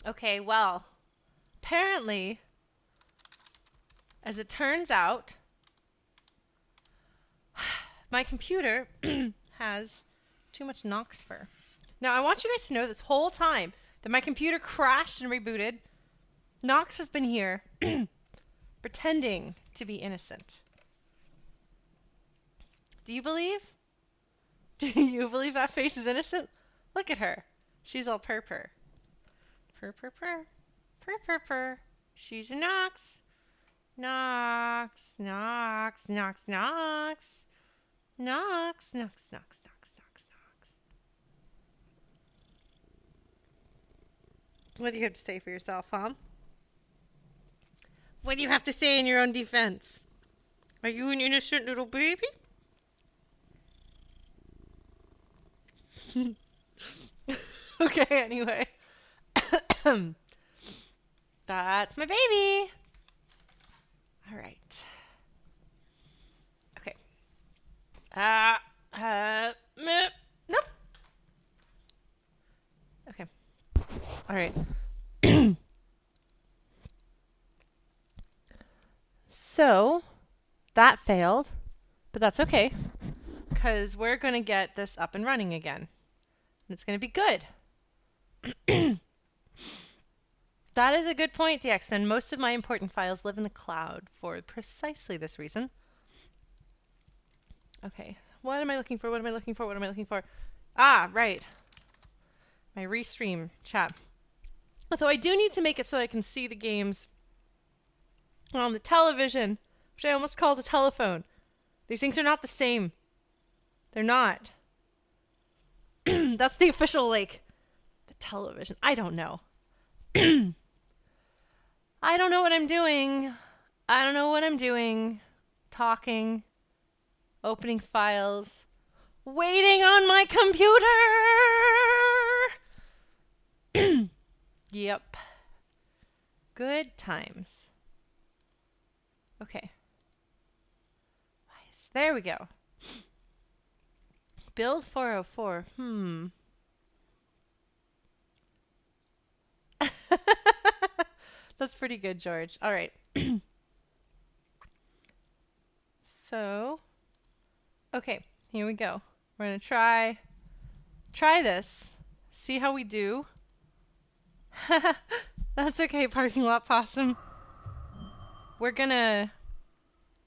Okay, well, apparently, as it turns out, my computer has too much Nox fur. Now, I want you guys to know this whole time that my computer crashed and rebooted. Nox has been here pretending to be innocent. Do you believe? Do you believe that face is innocent? Look at her. She's all purr. Purr, purr, purr. Purr, purr, purr. She's a Nox. Nox, Nox, Nox, Nox. Nox, Nox, Nox, Nox, Nox, Nox. What do you have to say for yourself, huh? What do you have to say in your own defense? Are you an innocent little baby? Okay, anyway. That's my baby. All right. Okay. Nope. Okay. All right. So, that failed, but that's okay, because we're going to get this up and running again. And it's going to be good. That is a good point, DXmen. Most of my important files live in the cloud for precisely this reason. Okay, what am I looking for? Ah, right. My restream chat. Although I do need to make it so I can see the games on the television, which I almost called a telephone. These things are not the same. They're not. That's the official, the television. I don't know. I don't know what I'm doing. Talking. Opening files. Waiting on my computer! Yep. Good times. Okay. There we go. Build 404. That's pretty good, George. All right. So, okay, here we go. We're going to try this. See how we do. That's okay, parking lot possum. We're going to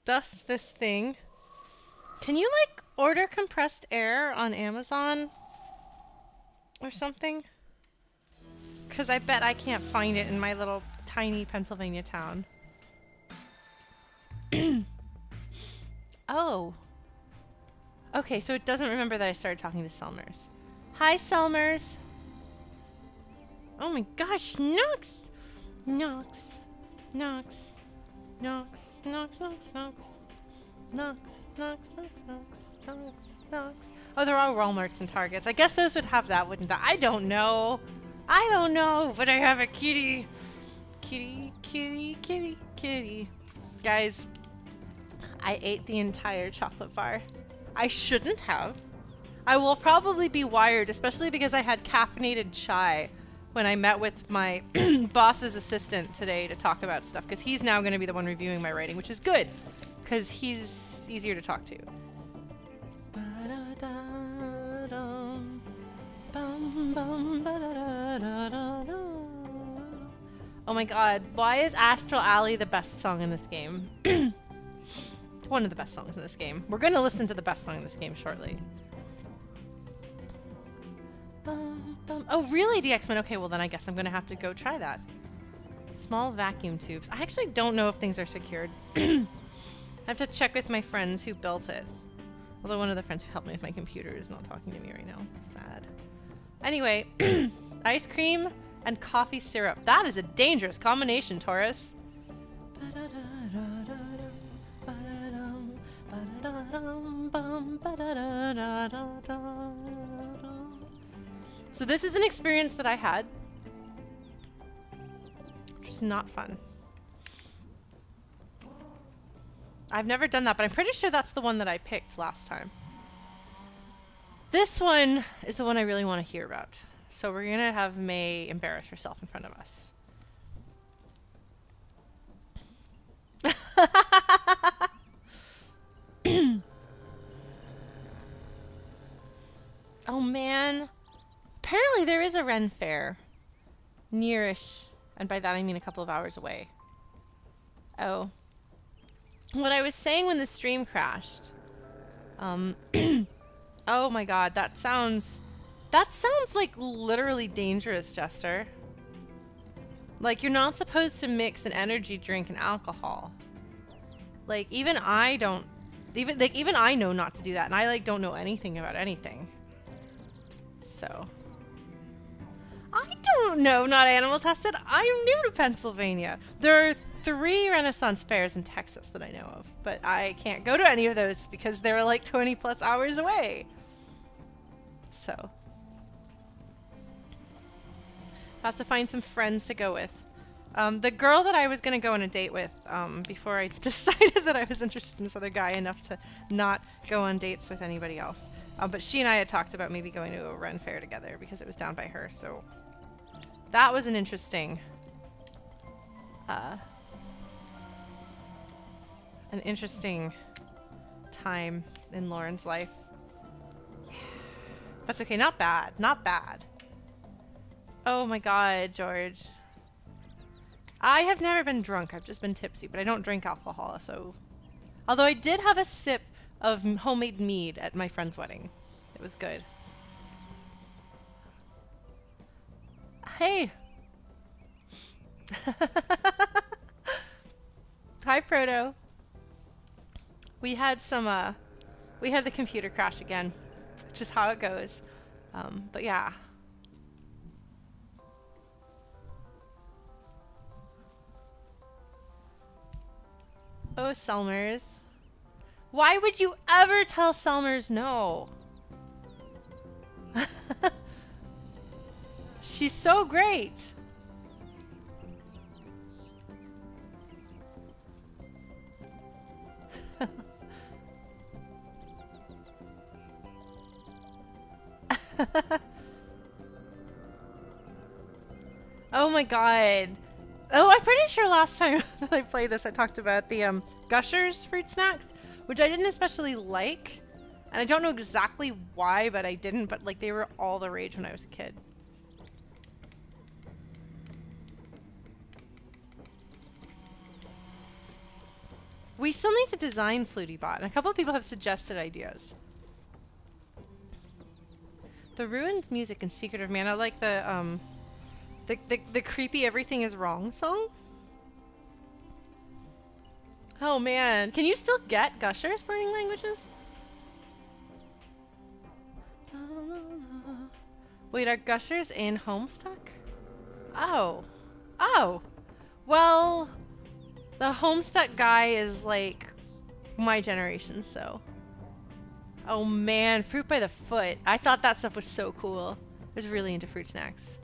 dust this thing. Can you, order compressed air on Amazon or something? Because I bet I can't find it in my little tiny Pennsylvania town. Oh. Okay, so it doesn't remember that I started talking to Selmers. Hi, Selmers. Oh my gosh, Nox! Nox. Nox. Nox. Nox, Nox, Nox. Nox, Nox, Nox, Nox, Nox, Nox. Oh, they're all Walmarts and Targets. I guess those would have that, wouldn't they? I don't know, but I have a kitty. Kitty, kitty, kitty, kitty. Guys, I ate the entire chocolate bar. I shouldn't have. I will probably be wired, especially because I had caffeinated chai when I met with my boss's assistant today to talk about stuff, because he's now going to be the one reviewing my writing, which is good, because he's easier to talk to. Oh my god, why is Astral Alley the best song in this game? One of the best songs in this game. We're going to listen to the best song in this game shortly. Oh, really, DXmen? Okay, well then I guess I'm going to have to go try that. Small vacuum tubes. I actually don't know if things are secured. I have to check with my friends who built it. Although one of the friends who helped me with my computer is not talking to me right now. Sad. Anyway, ice cream and coffee syrup. That is a dangerous combination, Taurus. So this is an experience that I had, which is not fun. I've never done that, but I'm pretty sure that's the one that I picked last time. This one is the one I really want to hear about. So we're going to have May embarrass herself in front of us. Oh man. Apparently there is a Ren fair nearish, and by that I mean a couple of hours away. Oh. What I was saying when the stream crashed. Oh my god, that sounds like literally dangerous, Jester. Like, you're not supposed to mix an energy drink and alcohol. Like, even I know not to do that, and I like don't know anything about anything. So I don't know, not animal tested. I'm new to Pennsylvania. There are 3 Renaissance fairs in Texas that I know of, but I can't go to any of those because they're like 20 plus hours away. So I have to find some friends to go with. The girl that I was going to go on a date with before I decided that I was interested in this other guy enough to not go on dates with anybody else. But she and I had talked about maybe going to a Ren fair together because it was down by her. So that was an interesting time in Lauren's life. Yeah. That's okay. Not bad. Not bad. Oh my god, George. I have never been drunk. I've just been tipsy, but I don't drink alcohol, so... Although I did have a sip of homemade mead at my friend's wedding. It was good. Hey! Hi, Proto. We had the computer crash again, which is how it goes. But yeah. Oh, Selmers. Why would you ever tell Selmers no? She's so great. Oh my god. Oh, I'm pretty sure last time that I played this, I talked about the Gushers fruit snacks, which I didn't especially like. And I don't know exactly why, but I didn't. But like, they were all the rage when I was a kid. We still need to design Flutie Bot, and a couple of people have suggested ideas. The Ruined Music and Secret of Mana, like the creepy Everything is Wrong song. Oh man, can you still get Gushers Burning Languages? Wait, are Gushers in Homestuck? Oh. Oh. Well, the Homestuck guy is like my generation, so. Oh man, Fruit by the Foot. I thought that stuff was so cool. I was really into fruit snacks.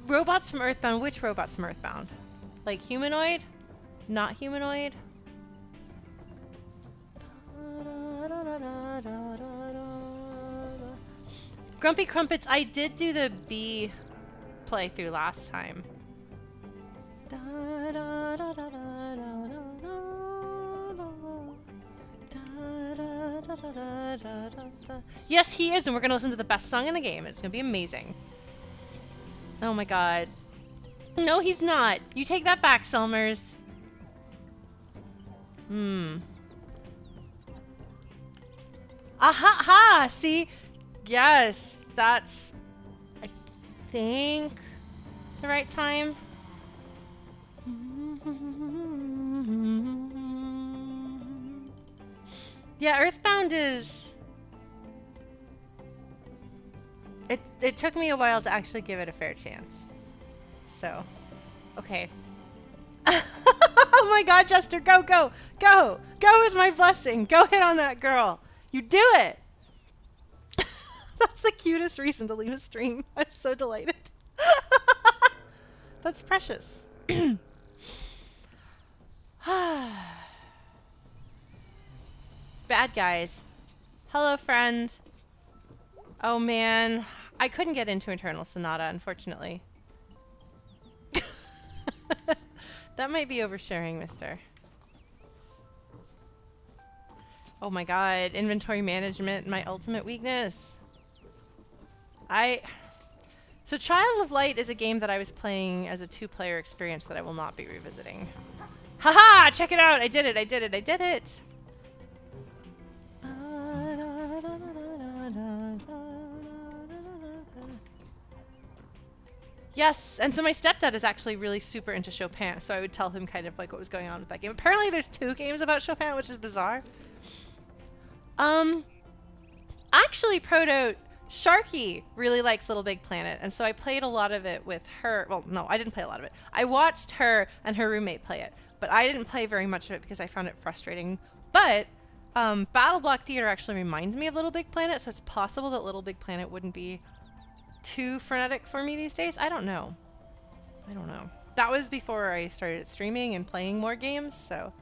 Robots from Earthbound. Which robots from Earthbound? Like humanoid? Not humanoid? Grumpy Crumpets. I did do the bee playthrough last time. Yes, he is, and we're gonna listen to the best song in the game. It's gonna be amazing. Oh my god. No, he's not. You take that back, Selmers. Aha ha! See? Yes, that's, I think, the right time. Yeah, Earthbound is... It took me a while to actually give it a fair chance. So, okay. Oh my god, Jester, go, go, go. Go with my blessing. Go hit on that girl. You do it. That's the cutest reason to leave a stream. I'm so delighted. That's precious. Bad guys. Hello, friend. Oh man, I couldn't get into Eternal Sonata, unfortunately. That might be oversharing, mister. Oh my god, inventory management, my ultimate weakness. So Child of Light is a game that I was playing as a 2-player experience that I will not be revisiting. Haha! Check it out! I did it! I did it! I did it! Yes, and so my stepdad is actually really super into Chopin, so I would tell him kind of like what was going on with that game. Apparently there's 2 games about Chopin, which is bizarre. Actually, Proto Sharky really likes Little Big Planet, and so I played a lot of it with her. Well, no, I didn't play a lot of it. I watched her and her roommate play it, but I didn't play very much of it because I found it frustrating. But Battle Block Theater actually reminds me of Little Big Planet, so it's possible that Little Big Planet wouldn't be too frenetic for me these days. I don't know. I don't know. That was before I started streaming and playing more games, so.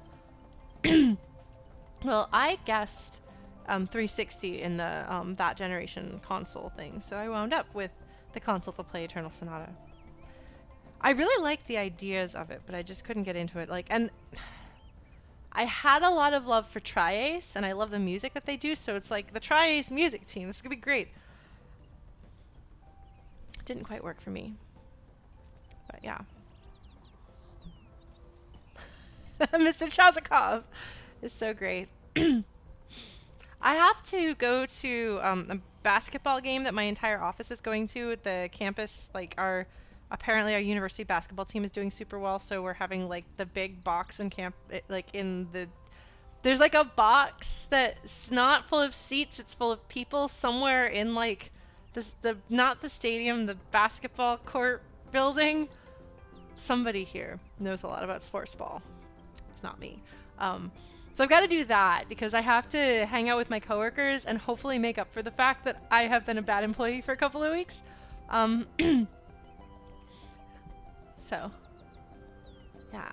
Well, I guessed 360 in the that generation console thing, so I wound up with the console to play Eternal Sonata. I really liked the ideas of it, but I just couldn't get into it. And I had a lot of love for Tri-Ace, and I love the music that they do, so it's like the Tri-Ace music team. This could be great. Didn't quite work for me, but yeah. Mr. Chazakov is so great. I have to go to a basketball game that my entire office is going to at the campus. Like apparently our university basketball team is doing super well, so we're having like the big box in camp. There's like a box that's not full of seats; it's full of people somewhere in like not the stadium, the basketball court building. Somebody here knows a lot about sports ball. It's not me. So I've got to do that because I have to hang out with my coworkers and hopefully make up for the fact that I have been a bad employee for a couple of weeks. So, yeah.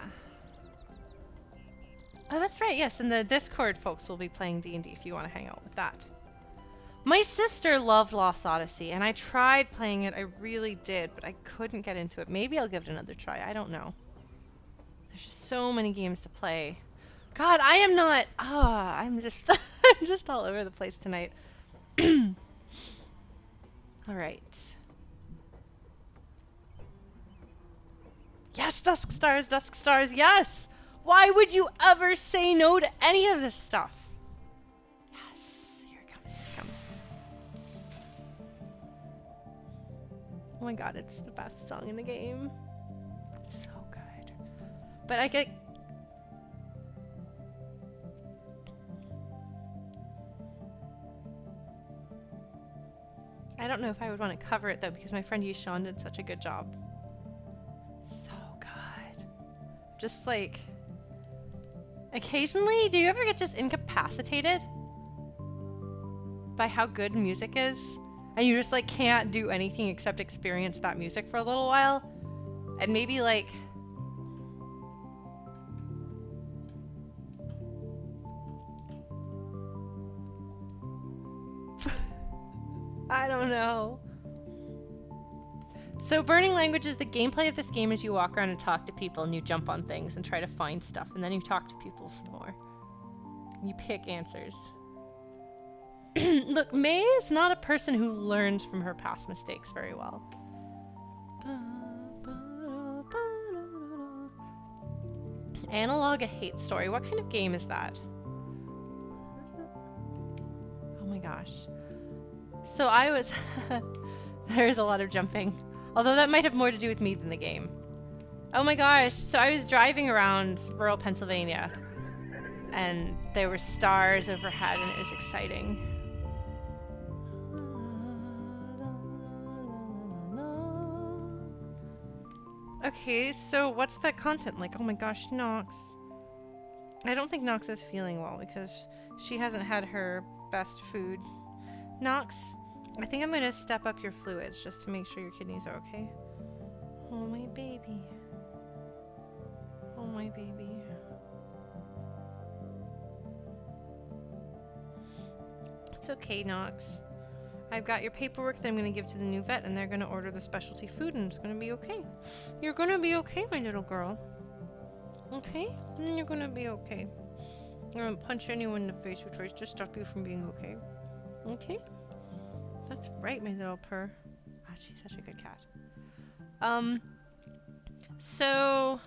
Oh, that's right. Yes, and the Discord folks will be playing D&D if you want to hang out with that. My sister loved Lost Odyssey, and I tried playing it. I really did, but I couldn't get into it. Maybe I'll give it another try. I don't know. There's just so many games to play. God, I am not. I'm just I'm just all over the place tonight. All right. Yes, Dusk Stars, yes! Why would you ever say no to any of this stuff? Yes, here it comes. Oh my god, it's the best song in the game. It's so good. But I don't know if I would want to cover it though because my friend Yishan did such a good job. So good. Just like occasionally, do you ever get just incapacitated by how good music is? And you just like can't do anything except experience that music for a little while? And maybe like I don't know. So Burning Languages, the gameplay of this game is you walk around and talk to people and you jump on things and try to find stuff and then you talk to people some more. You pick answers. Look, May is not a person who learns from her past mistakes very well. Analog A Hate Story. What kind of game is that? Oh my gosh. So I was... There's a lot of jumping. Although that might have more to do with me than the game. Oh my gosh. So I was driving around rural Pennsylvania. And there were stars overhead and it was exciting. Okay, so what's that content like? Oh my gosh, Nox. I don't think Nox is feeling well because she hasn't had her best food. Nox, I think I'm going to step up your fluids just to make sure your kidneys are okay. Oh, my baby. Oh, my baby. It's okay, Nox. I've got your paperwork that I'm going to give to the new vet, and they're going to order the specialty food, and it's going to be okay. You're going to be okay, my little girl. Okay? You're going to be okay. I'm going to punch anyone in the face who tries to stop you from being okay. Okay? That's right, my little purr. Ah, she's such a good cat. So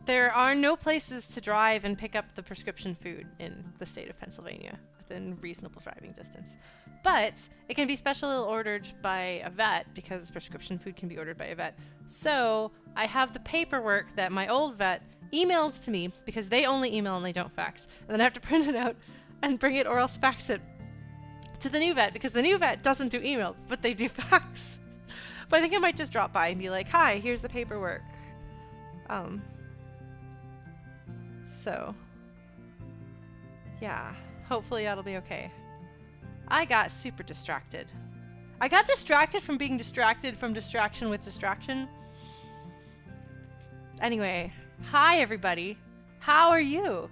there are no places to drive and pick up the prescription food in the state of Pennsylvania within reasonable driving distance. But it can be specially ordered by a vet because prescription food can be ordered by a vet. So I have the paperwork that my old vet emailed to me because they only email and they don't fax. And then I have to print it out and bring it or else fax it to the new vet because the new vet doesn't do email, but they do fax. But I think I might just drop by and be like, hi, here's the paperwork. So yeah, hopefully that'll be okay. I got super distracted. I got distracted from being distracted from distraction with distraction. Anyway, hi everybody. How are you?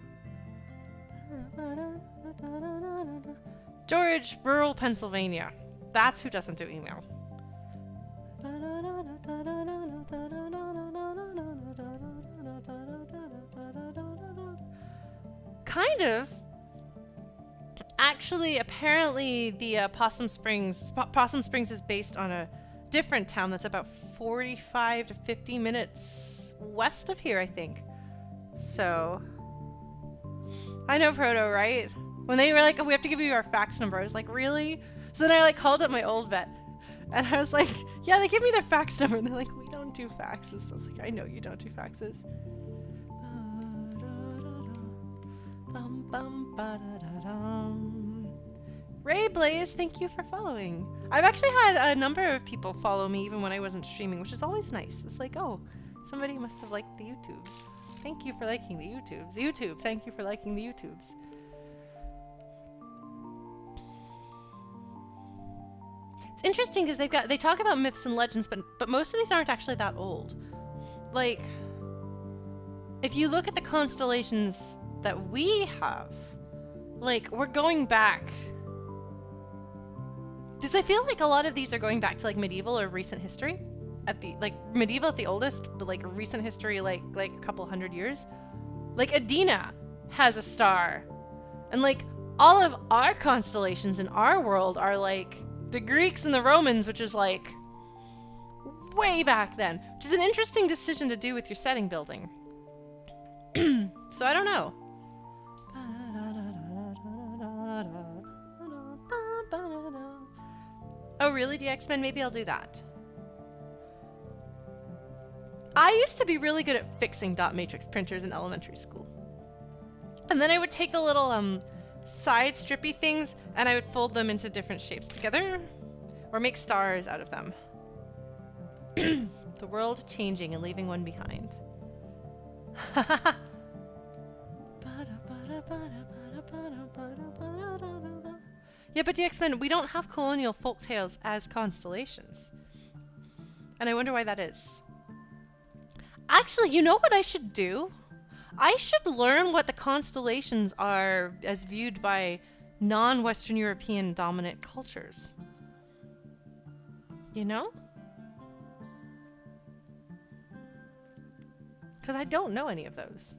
George, rural Pennsylvania. That's who doesn't do email. Kind of. Actually, apparently the Possum Springs is based on a different town that's about 45 to 50 minutes west of here, I think. So, I know, Proto, right? When they were like, oh, we have to give you our fax number, I was like, really? So then I like called up my old vet, and I was like, yeah, they give me their fax number, and they're like, we don't do faxes. I was like, I know you don't do faxes. Ray Blaze, thank you for following. I've actually had a number of people follow me even when I wasn't streaming, which is always nice. It's like, oh, somebody must have liked the YouTubes. Thank you for liking the YouTubes. YouTube, thank you for liking the YouTubes. It's interesting because they talk about myths and legends, but most of these aren't actually that old. Like, if you look at the constellations that we have, like, we're going back. Does I feel like a lot of these are going back to like medieval or recent history? At the like medieval at the oldest, but like recent history like a couple hundred years. Like Adina has a star. And like all of our constellations in our world are like the Greeks and the Romans, which is like way back then. Which is an interesting decision to do with your setting building. So I don't know. Oh really, DX-Men? Maybe I'll do that. I used to be really good at fixing dot matrix printers in elementary school. And then I would take the little side strippy things and I would fold them into different shapes together or make stars out of them. The world changing and leaving one behind. Yeah, but DX-Men, we don't have colonial folktales as constellations. And I wonder why that is. Actually, you know what I should do? I should learn what the constellations are as viewed by non-Western European dominant cultures. You know? Because I don't know any of those.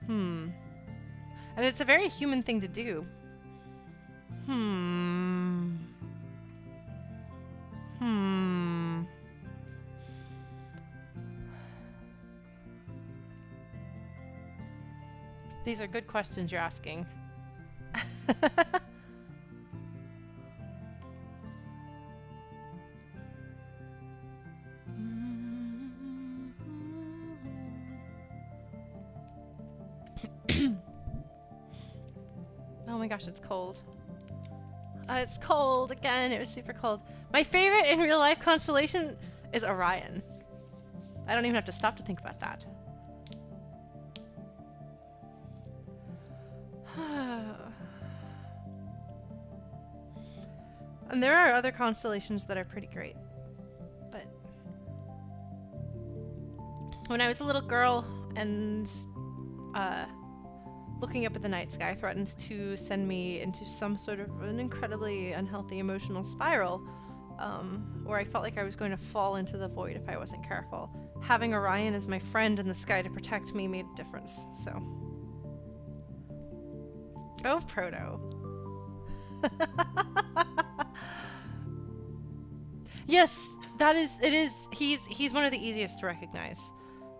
And it's a very human thing to do. These are good questions you're asking. Oh my gosh, it's cold. It's cold again. It was super cold. My favorite in real life constellation is Orion. I don't even have to stop to think about that. And there are other constellations that are pretty great. But when I was a little girl and looking up at the night sky threatens to send me into some sort of an incredibly unhealthy emotional spiral, where I felt like I was going to fall into the void if I wasn't careful. Having Orion as my friend in the sky to protect me made a difference, so. Oh, Proto. Yes, he's one of the easiest to recognize.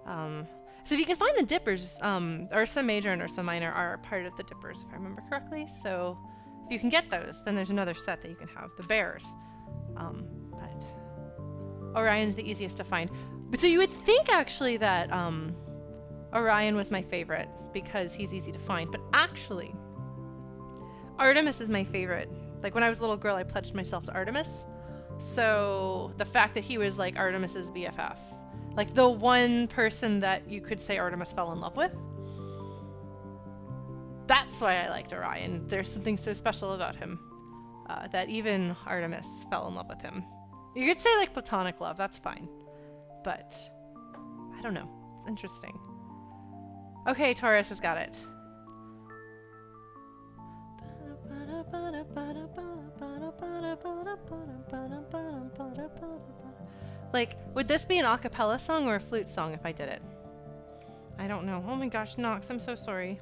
So if you can find the Dippers, Ursa Major and Ursa Minor are part of the Dippers, if I remember correctly. So if you can get those, then there's another set that you can have, the Bears. But Orion's the easiest to find. But so you would think actually that Orion was my favorite because he's easy to find. But actually, Artemis is my favorite. Like when I was a little girl, I pledged myself to Artemis. So the fact that he was like Artemis's BFF, like the one person that you could say Artemis fell in love with, that's why I liked Orion. There's something so special about him that even Artemis fell in love with him. You could say like platonic love, that's fine. But I don't know. It's interesting. Okay, Taurus has got it. Like, would this be an a cappella song or a flute song if I did it? I don't know. Oh my gosh, Nox, I'm so sorry.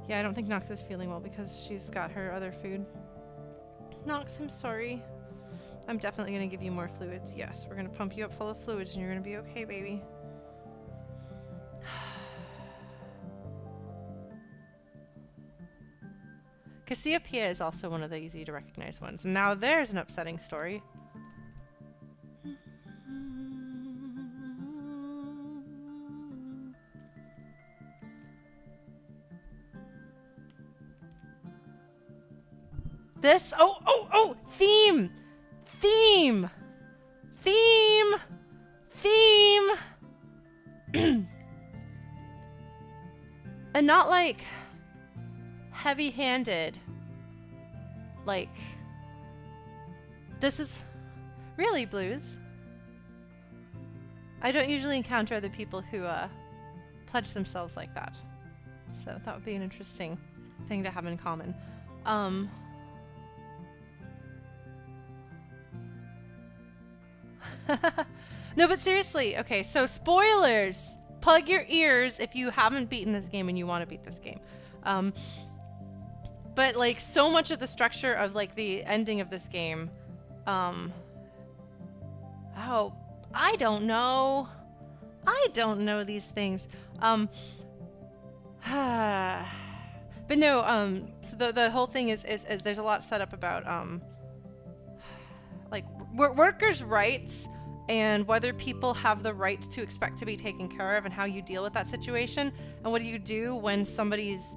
Yeah, I don't think Nox is feeling well because she's got her other food. Nox, I'm sorry. I'm definitely going to give you more fluids. Yes, we're going to pump you up full of fluids and you're going to be okay, baby. Cassiopeia is also one of the easy to recognize ones. And now there's an upsetting story. This, theme! And not like heavy-handed. Like, this is really blues. I don't usually encounter other people who pledge themselves like that. So that would be an interesting thing to have in common. No, but seriously, okay, so spoilers! Plug your ears if you haven't beaten this game and you want to beat this game. But like so much of the structure of like the ending of this game, I don't know these things. But no, so the whole thing is there's a lot set up about like workers' rights and whether people have the right to expect to be taken care of and how you deal with that situation. And what do you do when somebody's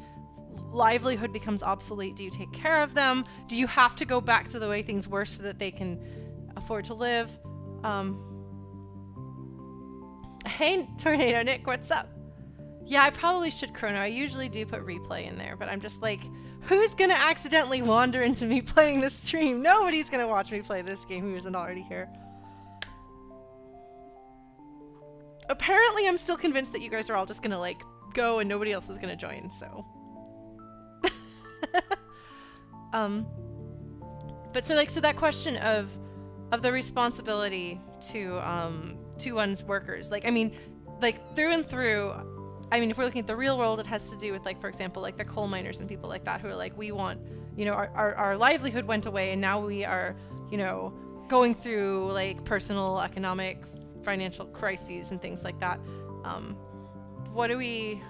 livelihood becomes obsolete? Do you take care of them? Do you have to go back to the way things were so that they can afford to live? Hey, Tornado Nick, what's up? Yeah, I probably should chrono. I usually do put replay in there, but I'm just like, who's gonna accidentally wander into me playing this stream? Nobody's gonna watch me play this game who isn't already here. Apparently, I'm still convinced that you guys are all just gonna like go and nobody else is gonna join, so. But so that question of the responsibility to one's workers, like, I mean, like through and through, I mean, if we're looking at the real world, it has to do with like, for example, like the coal miners and people like that who are like, we want, you know, our livelihood went away and now we are, you know, going through like personal, economic, financial crises and things like that. What do we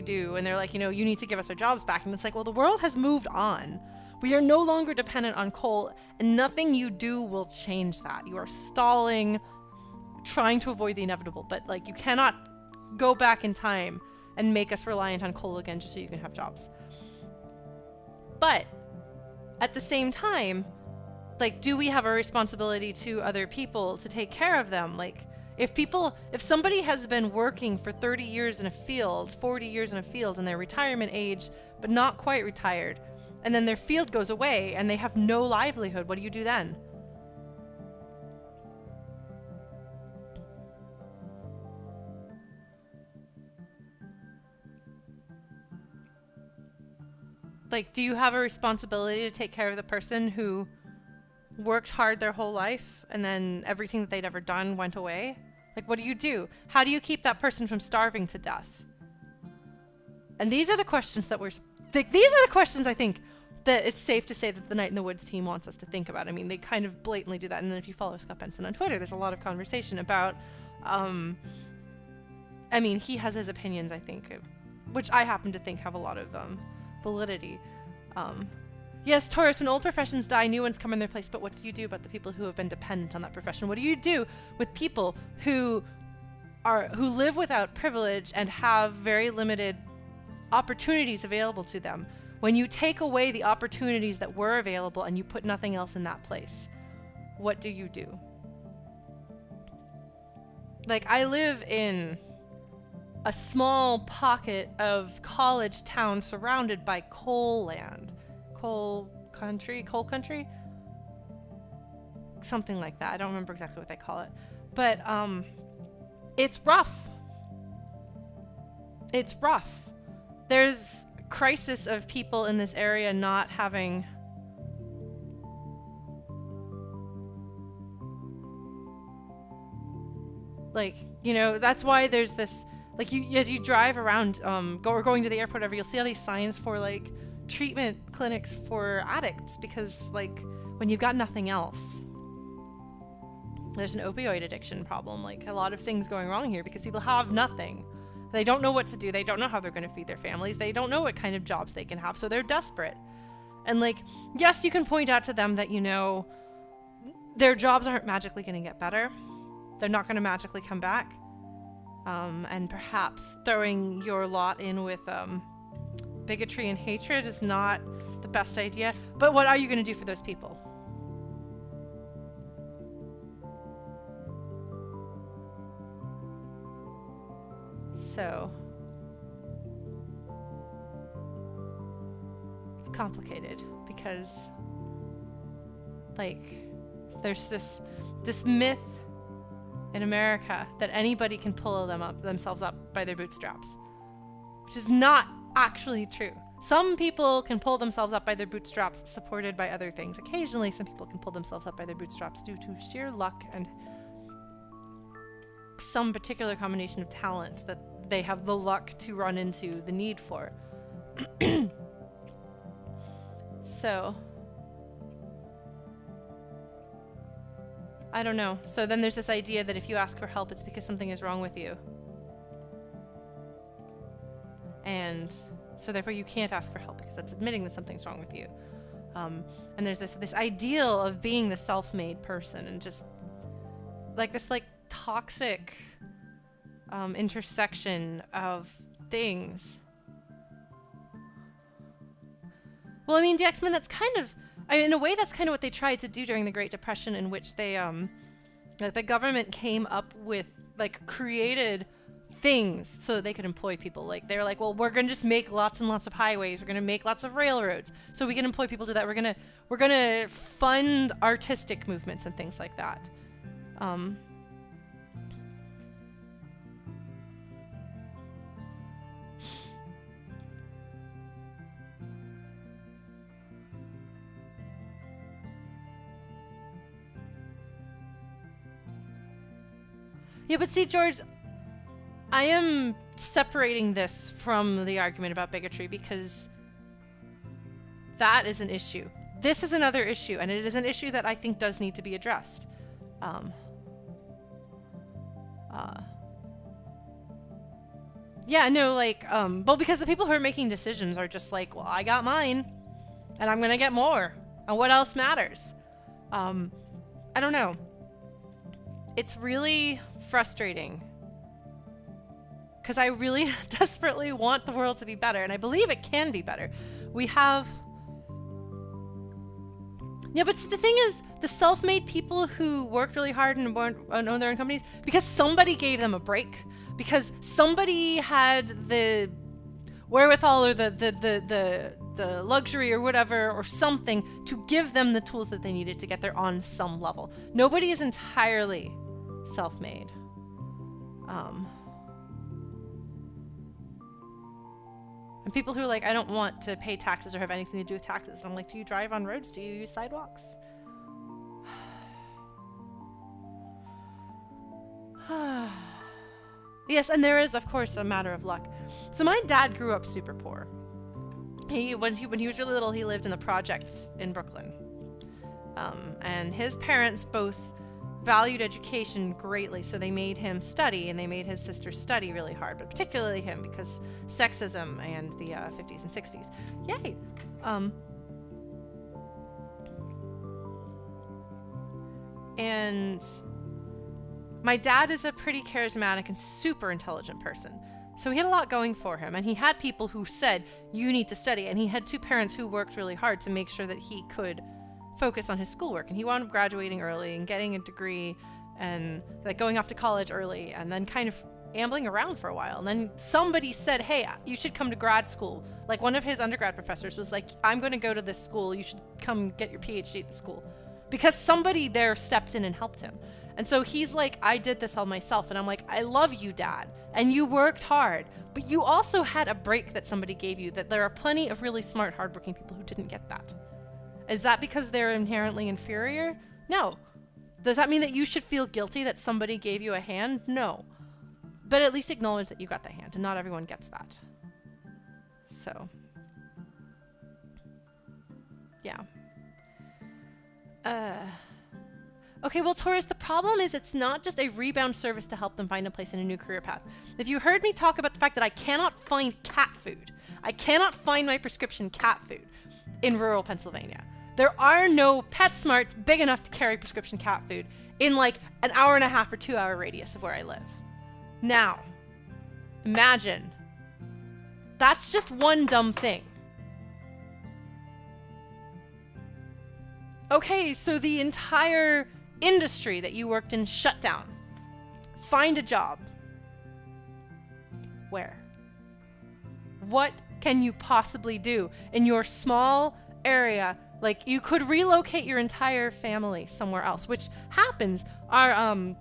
do? And they're like, you know, you need to give us our jobs back. And it's like, well, the world has moved on. We are no longer dependent on coal, and nothing you do will change that. You are stalling, trying to avoid the inevitable, but like you cannot go back in time and make us reliant on coal again just so you can have jobs. But at the same time, like, do we have a responsibility to other people to take care of them? Like, if somebody has been working for 30 years in a field, 40 years in a field, and they're retirement age, but not quite retired, and then their field goes away and they have no livelihood. What do you do then? Like, do you have a responsibility to take care of the person who worked hard their whole life and then everything that they'd ever done went away? Like, what do you do? How do you keep that person from starving to death? And these are the questions that these are the questions I think that it's safe to say that the Night in the Woods team wants us to think about. I mean, they kind of blatantly do that. And then if you follow Scott Benson on Twitter, there's a lot of conversation about, I mean, he has his opinions, I think, which I happen to think have a lot of validity. Yes, Taurus, when old professions die, new ones come in their place, but what do you do about the people who have been dependent on that profession? What do you do with people who live without privilege and have very limited opportunities available to them? When you take away the opportunities that were available and you put nothing else in that place, what do you do? Like, I live in a small pocket of college town surrounded by coal land. Coal country? Something like that. I don't remember exactly what they call it. But it's rough. It's rough. There's a crisis of people in this area not having that's why there's this, like, as you drive around, going to the airport, you'll see all these signs for, like, treatment clinics for addicts, because, like, when you've got nothing else, there's an opioid addiction problem, like, a lot of things going wrong here because people have nothing. They don't know what to do. They don't know how they're going to feed their families. They don't know what kind of jobs they can have, so they're desperate. And, like, yes, you can point out to them that, their jobs aren't magically going to get better. They're not going to magically come back. And perhaps throwing your lot in with bigotry and hatred is not the best idea. But what are you going to do for those people? So it's complicated because, like, there's this myth in America that anybody can pull themselves up by their bootstraps, which is not actually true. Some people can pull themselves up by their bootstraps supported by other things. Occasionally, some people can pull themselves up by their bootstraps due to sheer luck and some particular combination of talent that they have the luck to run into the need for. So, I don't know. So then there's this idea that if you ask for help, it's because something is wrong with you. And so therefore you can't ask for help because that's admitting that something's wrong with you. And there's this ideal of being the self-made person, and just like this toxic intersection of things. Well, I mean, the X-Men, that's kind of, in a way, that's kind of what they tried to do during the Great Depression, in which they, the government came up with, created things so that they could employ people. Like, they were like, well, we're going to just make lots and lots of highways. We're going to make lots of railroads so we can employ people to do that. We're going to fund artistic movements and things like that. Yeah, but see, George, I am separating this from the argument about bigotry because that is an issue. This is another issue, and it is an issue that I think does need to be addressed. Well, because the people who are making decisions are just like, well, I got mine, and I'm going to get more, and what else matters? I don't know. It's really frustrating because I really desperately want the world to be better, and I believe it can be better. But the thing is, the self-made people who worked really hard and own their own companies, because somebody gave them a break, because somebody had the wherewithal or the the luxury or whatever or something to give them the tools that they needed to get there on some level. Nobody is entirely self-made. And people who are like, I don't want to pay taxes or have anything to do with taxes. And I'm like, do you drive on roads? Do you use sidewalks? Yes, and there is, of course, a matter of luck. So my dad grew up super poor. When he was really little, he lived in the projects in Brooklyn. And his parents both valued education greatly, so they made him study, and they made his sister study really hard, but particularly him because sexism and the 50s and 60s. Yay! And my dad is a pretty charismatic and super intelligent person. So he had a lot going for him, and he had people who said, you need to study, and he had two parents who worked really hard to make sure that he could focus on his schoolwork, and he wound up graduating early and getting a degree and like going off to college early and then kind of ambling around for a while. And then somebody said, hey, you should come to grad school. Like one of his undergrad professors was like, I'm going to go to this school. You should come get your PhD at the school. Because somebody there stepped in and helped him. And so he's like, I did this all myself. And I'm like, I love you, Dad. And you worked hard. But you also had a break that somebody gave you, that there are plenty of really smart, hardworking people who didn't get that. Is that because they're inherently inferior? No. Does that mean that you should feel guilty that somebody gave you a hand? No. But at least acknowledge that you got the hand, and not everyone gets that. So. Yeah. Okay, well, Taurus, the problem is it's not just a rebound service to help them find a place in a new career path. If you heard me talk about the fact that I cannot find cat food, I cannot find my prescription cat food in rural Pennsylvania. There are no PetSmarts big enough to carry prescription cat food in like an hour and a half or 2 hour radius of where I live. Now, imagine. That's just one dumb thing. Okay, so the entire industry that you worked in shut down. Find a job. Where? What can you possibly do in your small area? Like, you could relocate your entire family somewhere else, which happens. Our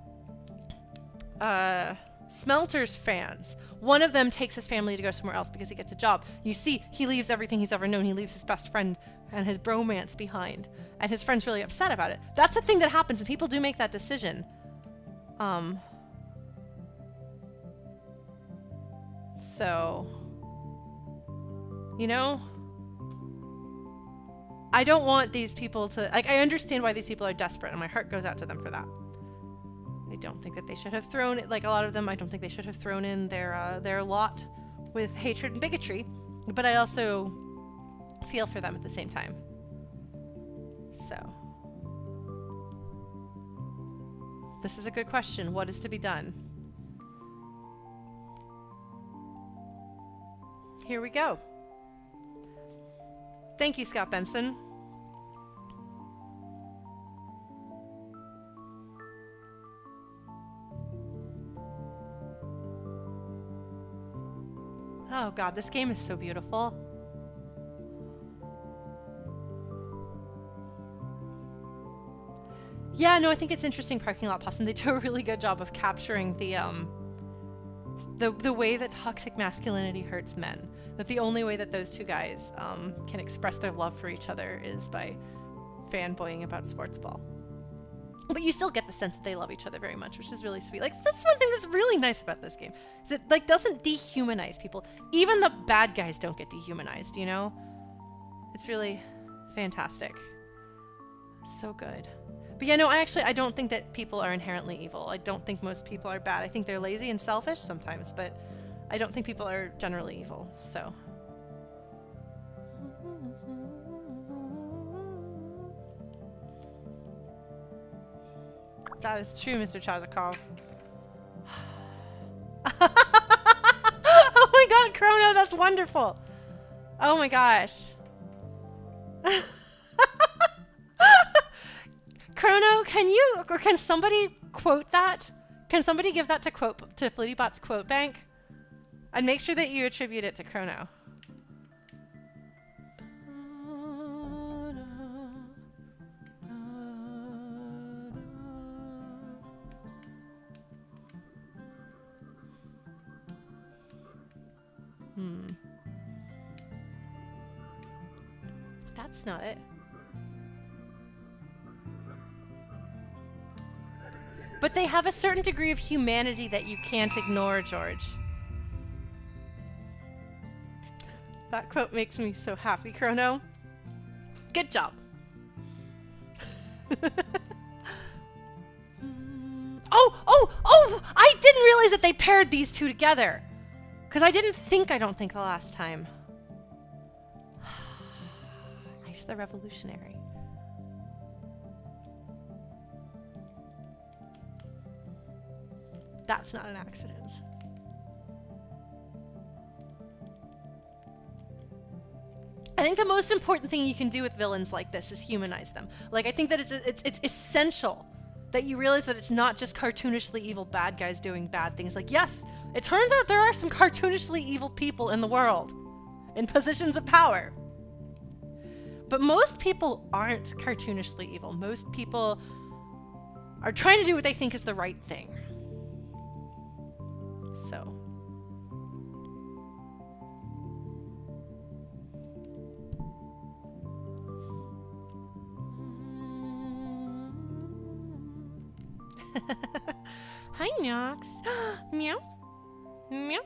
Smelters fans, one of them takes his family to go somewhere else because he gets a job. You see, he leaves everything he's ever known. He leaves his best friend and his bromance behind, and his friend's really upset about it. That's a thing that happens, and people do make that decision. So, you know, I don't want these people to, like, I understand why these people are desperate, and my heart goes out to them for that. I don't think that they should have thrown it, like a lot of them, I don't think they should have thrown in their lot with hatred and bigotry, but I also feel for them at the same time. So, this is a good question. What is to be done? Here we go. Thank you, Scott Benson. Oh God, this game is so beautiful. Yeah, no, I think it's interesting parking lot possum. They do a really good job of capturing the way that toxic masculinity hurts men. That the only way that those two guys can express their love for each other is by fanboying about sports ball. But you still get the sense that they love each other very much, which is really sweet. Like, that's one thing that's really nice about this game. Is it, like, doesn't dehumanize people. Even the bad guys don't get dehumanized, you know? It's really fantastic. So good. But yeah, no, I don't think that people are inherently evil. I don't think most people are bad. I think they're lazy and selfish sometimes, but I don't think people are generally evil, so. That is true, Mr. Chazakov. Oh my God, Chrono, that's wonderful. Oh my gosh. Chrono, can somebody quote that? Can somebody give that to FlutyBot's quote bank? And make sure that you attribute it to Chrono. That's not it. But they have a certain degree of humanity that you can't ignore, George. That quote makes me so happy, Chrono. Good job. Oh! I didn't realize that they paired these two together. Because I don't think the last time. Nice, the revolutionary. That's not an accident. I think the most important thing you can do with villains like this is humanize them. Like, I think that it's essential that you realize that it's not just cartoonishly evil bad guys doing bad things. Like, yes, it turns out there are some cartoonishly evil people in the world, in positions of power. But most people aren't cartoonishly evil. Most people are trying to do what they think is the right thing. So. Hi, Nox. Meow. Meow.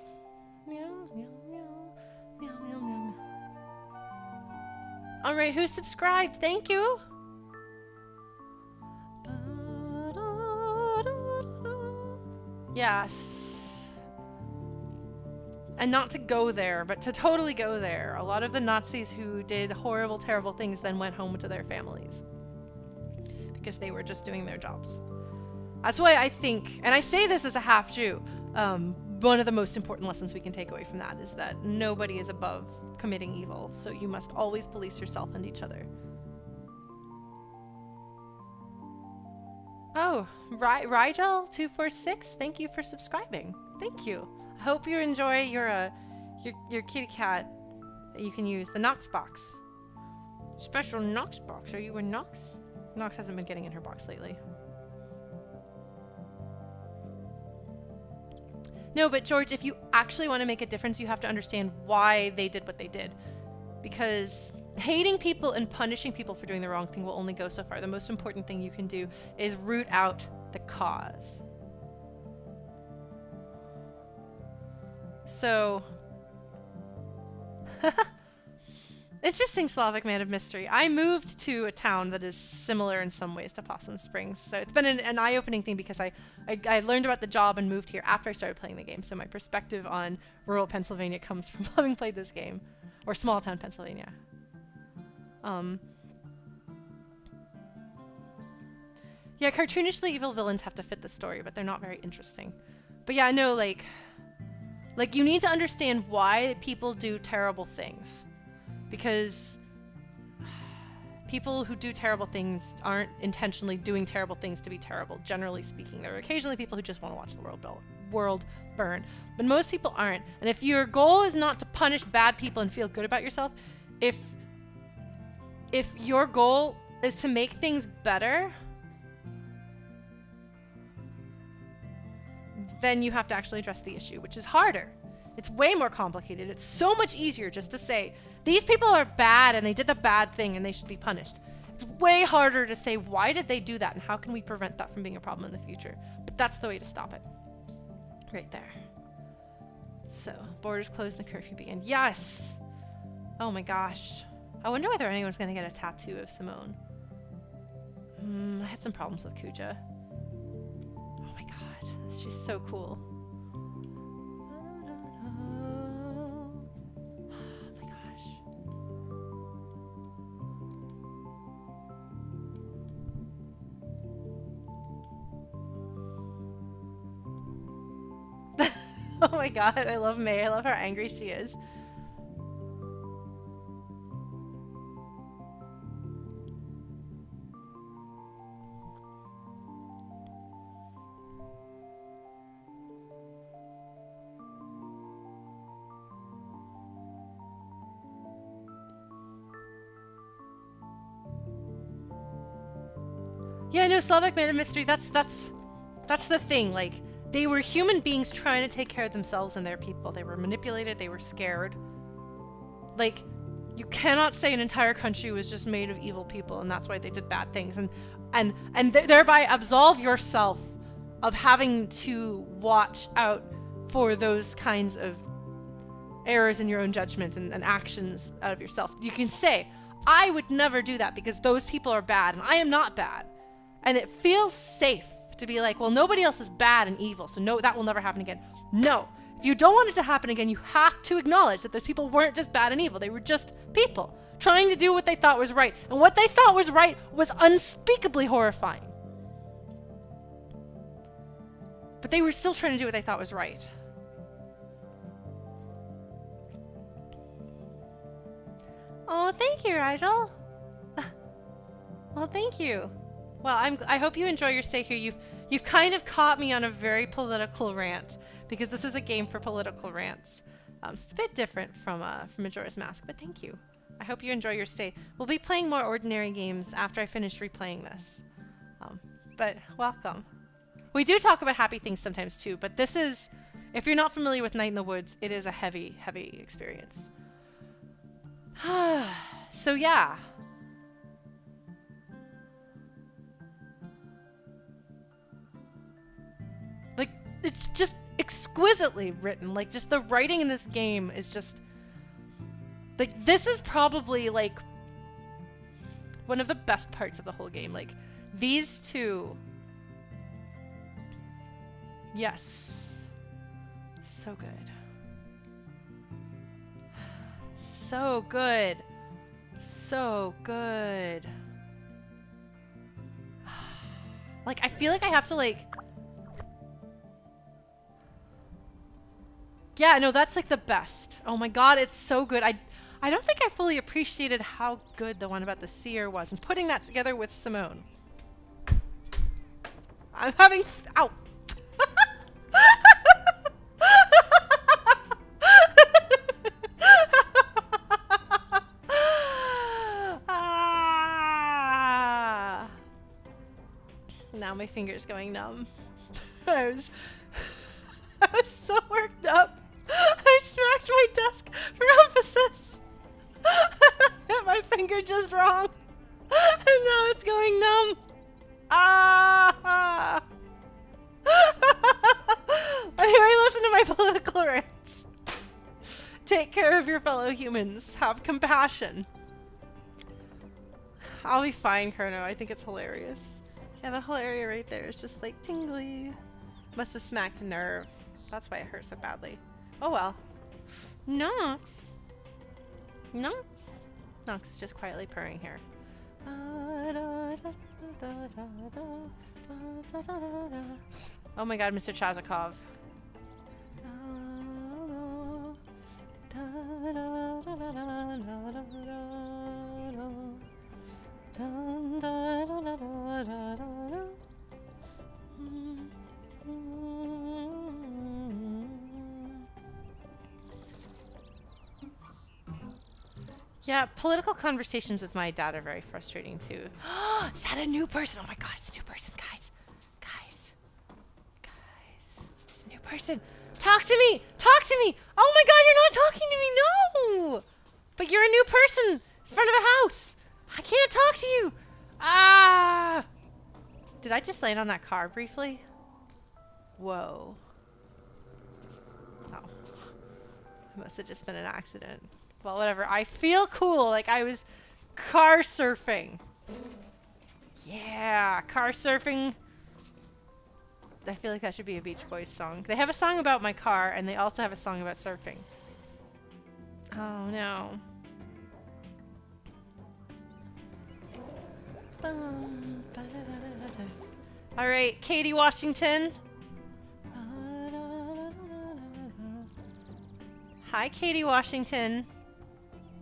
Meow, meow, meow. Meow, meow, meow. All right, who subscribed? Thank you. Yes. And not to go there, but to totally go there. A lot of the Nazis who did horrible, terrible things then went home to their families. Because they were just doing their jobs. That's why I think, and I say this as a half Jew, one of the most important lessons we can take away from that is that nobody is above committing evil, so you must always police yourself and each other. Oh, Rigel246, thank you for subscribing. Thank you. I hope you enjoy your kitty cat that you can use, the Nox box. Special Nox box. Are you a Nox? Nox hasn't been getting in her box lately. No, but George, if you actually want to make a difference, you have to understand why they did what they did. Because hating people and punishing people for doing the wrong thing will only go so far. The most important thing you can do is root out the cause. So, interesting Slavic man of mystery. I moved to a town that is similar in some ways to Possum Springs. So it's been an eye-opening thing because I learned about the job and moved here after I started playing the game. So my perspective on rural Pennsylvania comes from having played this game. Or small town Pennsylvania. Yeah, cartoonishly evil villains have to fit the story, but they're not very interesting. But yeah, no, like you need to understand why people do terrible things. Because people who do terrible things aren't intentionally doing terrible things to be terrible, generally speaking. There are occasionally people who just want to watch the world burn. But most people aren't. And if your goal is not to punish bad people and feel good about yourself, if your goal is to make things better, then you have to actually address the issue, which is harder. It's way more complicated. It's so much easier just to say, these people are bad and they did the bad thing and they should be punished. It's way harder to say, why did they do that and how can we prevent that from being a problem in the future? But that's the way to stop it. Right there. So, borders closed and the curfew began. Yes! Oh my gosh. I wonder whether anyone's going to get a tattoo of Simone. I had some problems with Kuja. Oh my god. She's so cool. Oh my god, I love May. I love how angry she is. Yeah, no, Slavic Man of Mystery, that's the thing, like, they were human beings trying to take care of themselves and their people. They were manipulated, they were scared. Like, You cannot say an entire country was just made of evil people and that's why they did bad things, and thereby absolve yourself of having to watch out for those kinds of errors in your own judgment and actions out of yourself. You can say, I would never do that because those people are bad and I am not bad. And it feels safe to be like, well, nobody else is bad and evil, so no, that will never happen again. No. If you don't want it to happen again, you have to acknowledge that those people weren't just bad and evil. They were just people trying to do what they thought was right. And what they thought was right was unspeakably horrifying. But they were still trying to do what they thought was right. Oh, thank you, Rigel. Well, thank you. Well, I hope you enjoy your stay here. You've kind of caught me on a very political rant because this is a game for political rants. It's a bit different from Majora's Mask, but thank you. I hope you enjoy your stay. We'll be playing more ordinary games after I finish replaying this. But welcome. We do talk about happy things sometimes too, but this is, if you're not familiar with Night in the Woods, it is a heavy, heavy experience. So yeah. Like, it's just exquisitely written. Like, just the writing in this game is just, like, this is probably like one of the best parts of the whole game. Like, these two, yes, so good. So good. So good. Like, I feel like I have to, like... Yeah, no, that's, like, the best. Oh my god, it's so good. I don't think I fully appreciated how good the one about the seer was, and putting that together with Simone. I'm having... Ow! Now my finger's going numb. I was so worked up. I smacked my desk for emphasis. Hit my finger just wrong. And now it's going numb. Ah! Anyway, listen to my political rants. Take care of your fellow humans. Have compassion. I'll be fine, Chrono. I think it's hilarious. Yeah, that whole area right there is just like tingly. Must have smacked a nerve. That's why it hurt so badly. Oh well. Nox. Nox. Nox is just quietly purring here. Oh my god, Mr. Chazakov. Yeah, political conversations with my dad are very frustrating too. Is that a new person? Oh my god, it's a new person, guys. Guys. It's a new person. Talk to me! Talk to me! Oh my god, you're not talking to me! No! But you're a new person in front of a house. I can't talk to you. Ah! Did I just land on that car briefly? Whoa. Oh. It must have just been an accident. Well, whatever. I feel cool. Like I was car surfing. Yeah, car surfing. I feel like that should be a Beach Boys song. They have a song about my car, and they also have a song about surfing. Oh, no. All right, Katie Washington. Hi, Katie Washington.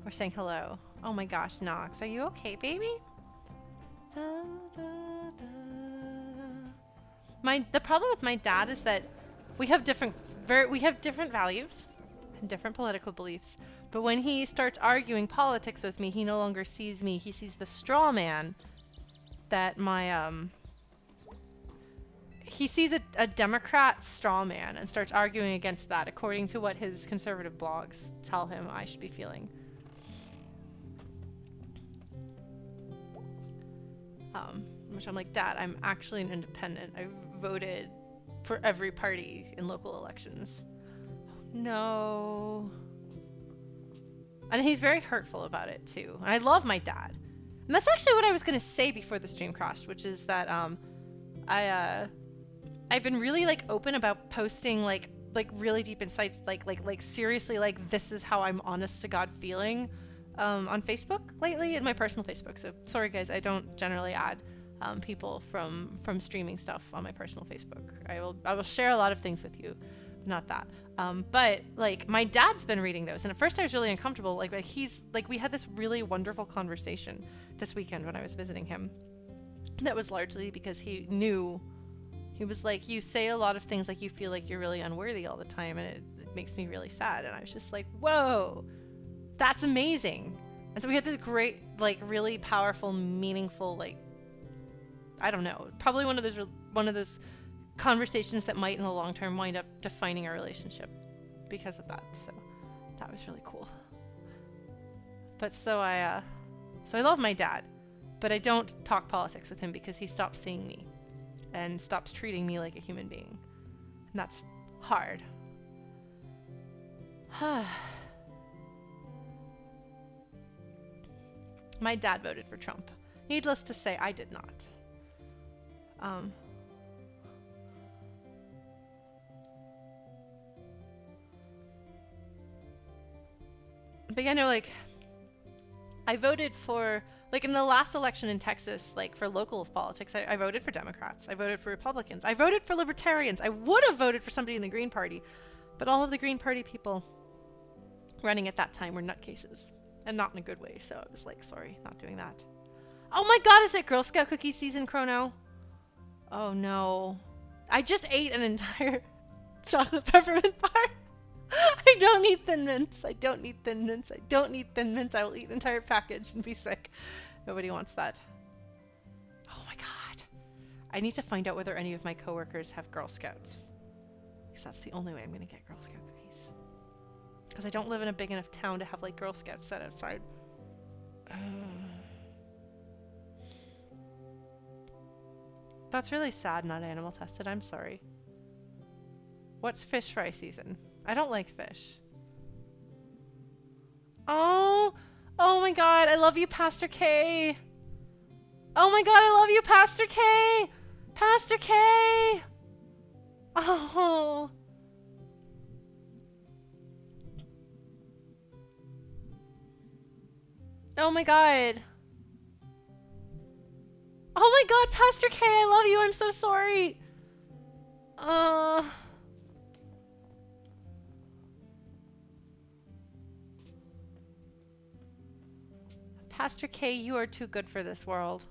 We're saying hello. Oh my gosh, Nox, are you okay, baby? The problem with my dad is that we have different values and different political beliefs. But when he starts arguing politics with me, he no longer sees me. He sees the straw man that he sees a Democrat straw man and starts arguing against that according to what his conservative blogs tell him I should be feeling. Which I'm like, Dad, I'm actually an independent. I've voted for every party in local elections. No. And he's very hurtful about it too. And I love my dad. And that's actually what I was gonna say before the stream crashed, which is that I've been really like open about posting like really deep insights, like seriously, like this is how I'm honest to God feeling on Facebook lately, in my personal Facebook. So sorry guys, I don't generally add people from streaming stuff on my personal Facebook. I will share a lot of things with you, not that. But like my dad's been reading those, and at first I was really uncomfortable. Like he's like, we had this really wonderful conversation this weekend when I was visiting him. That was largely because he knew, he was like, you say a lot of things like you feel like you're really unworthy all the time, and it makes me really sad. And I was just like, whoa, that's amazing. And so we had this great, like really powerful, meaningful, like, I don't know, probably one of those conversations that might in the long term wind up defining our relationship because of that. So that was really cool. But so I love my dad, but I don't talk politics with him because he stops seeing me and stops treating me like a human being. And that's hard. My dad voted for Trump. Needless to say, I did not. But yeah, no, like, I voted for, like, in the last election in Texas, like, for local politics, I voted for Democrats. I voted for Republicans. I voted for Libertarians. I would have voted for somebody in the Green Party, but all of the Green Party people running at that time were nutcases, and not in a good way, so I was like, sorry, not doing that. Oh my god, is it Girl Scout cookie season, Chrono? Oh no. I just ate an entire chocolate peppermint bar. I don't need Thin Mints. I don't need Thin Mints. I don't need Thin Mints. I will eat an entire package and be sick. Nobody wants that. Oh my god. I need to find out whether any of my coworkers have Girl Scouts, because that's the only way I'm going to get Girl Scout cookies. Because I don't live in a big enough town to have like Girl Scouts set outside. That's really sad, not animal tested. I'm sorry. What's fish fry season? I don't like fish. Oh my god, I love you, Pastor K. Oh my god, I love you, Pastor K. Pastor K. Oh. Oh my god. Oh my god, Pastor K, I love you. I'm so sorry. Pastor K, you are too good for this world.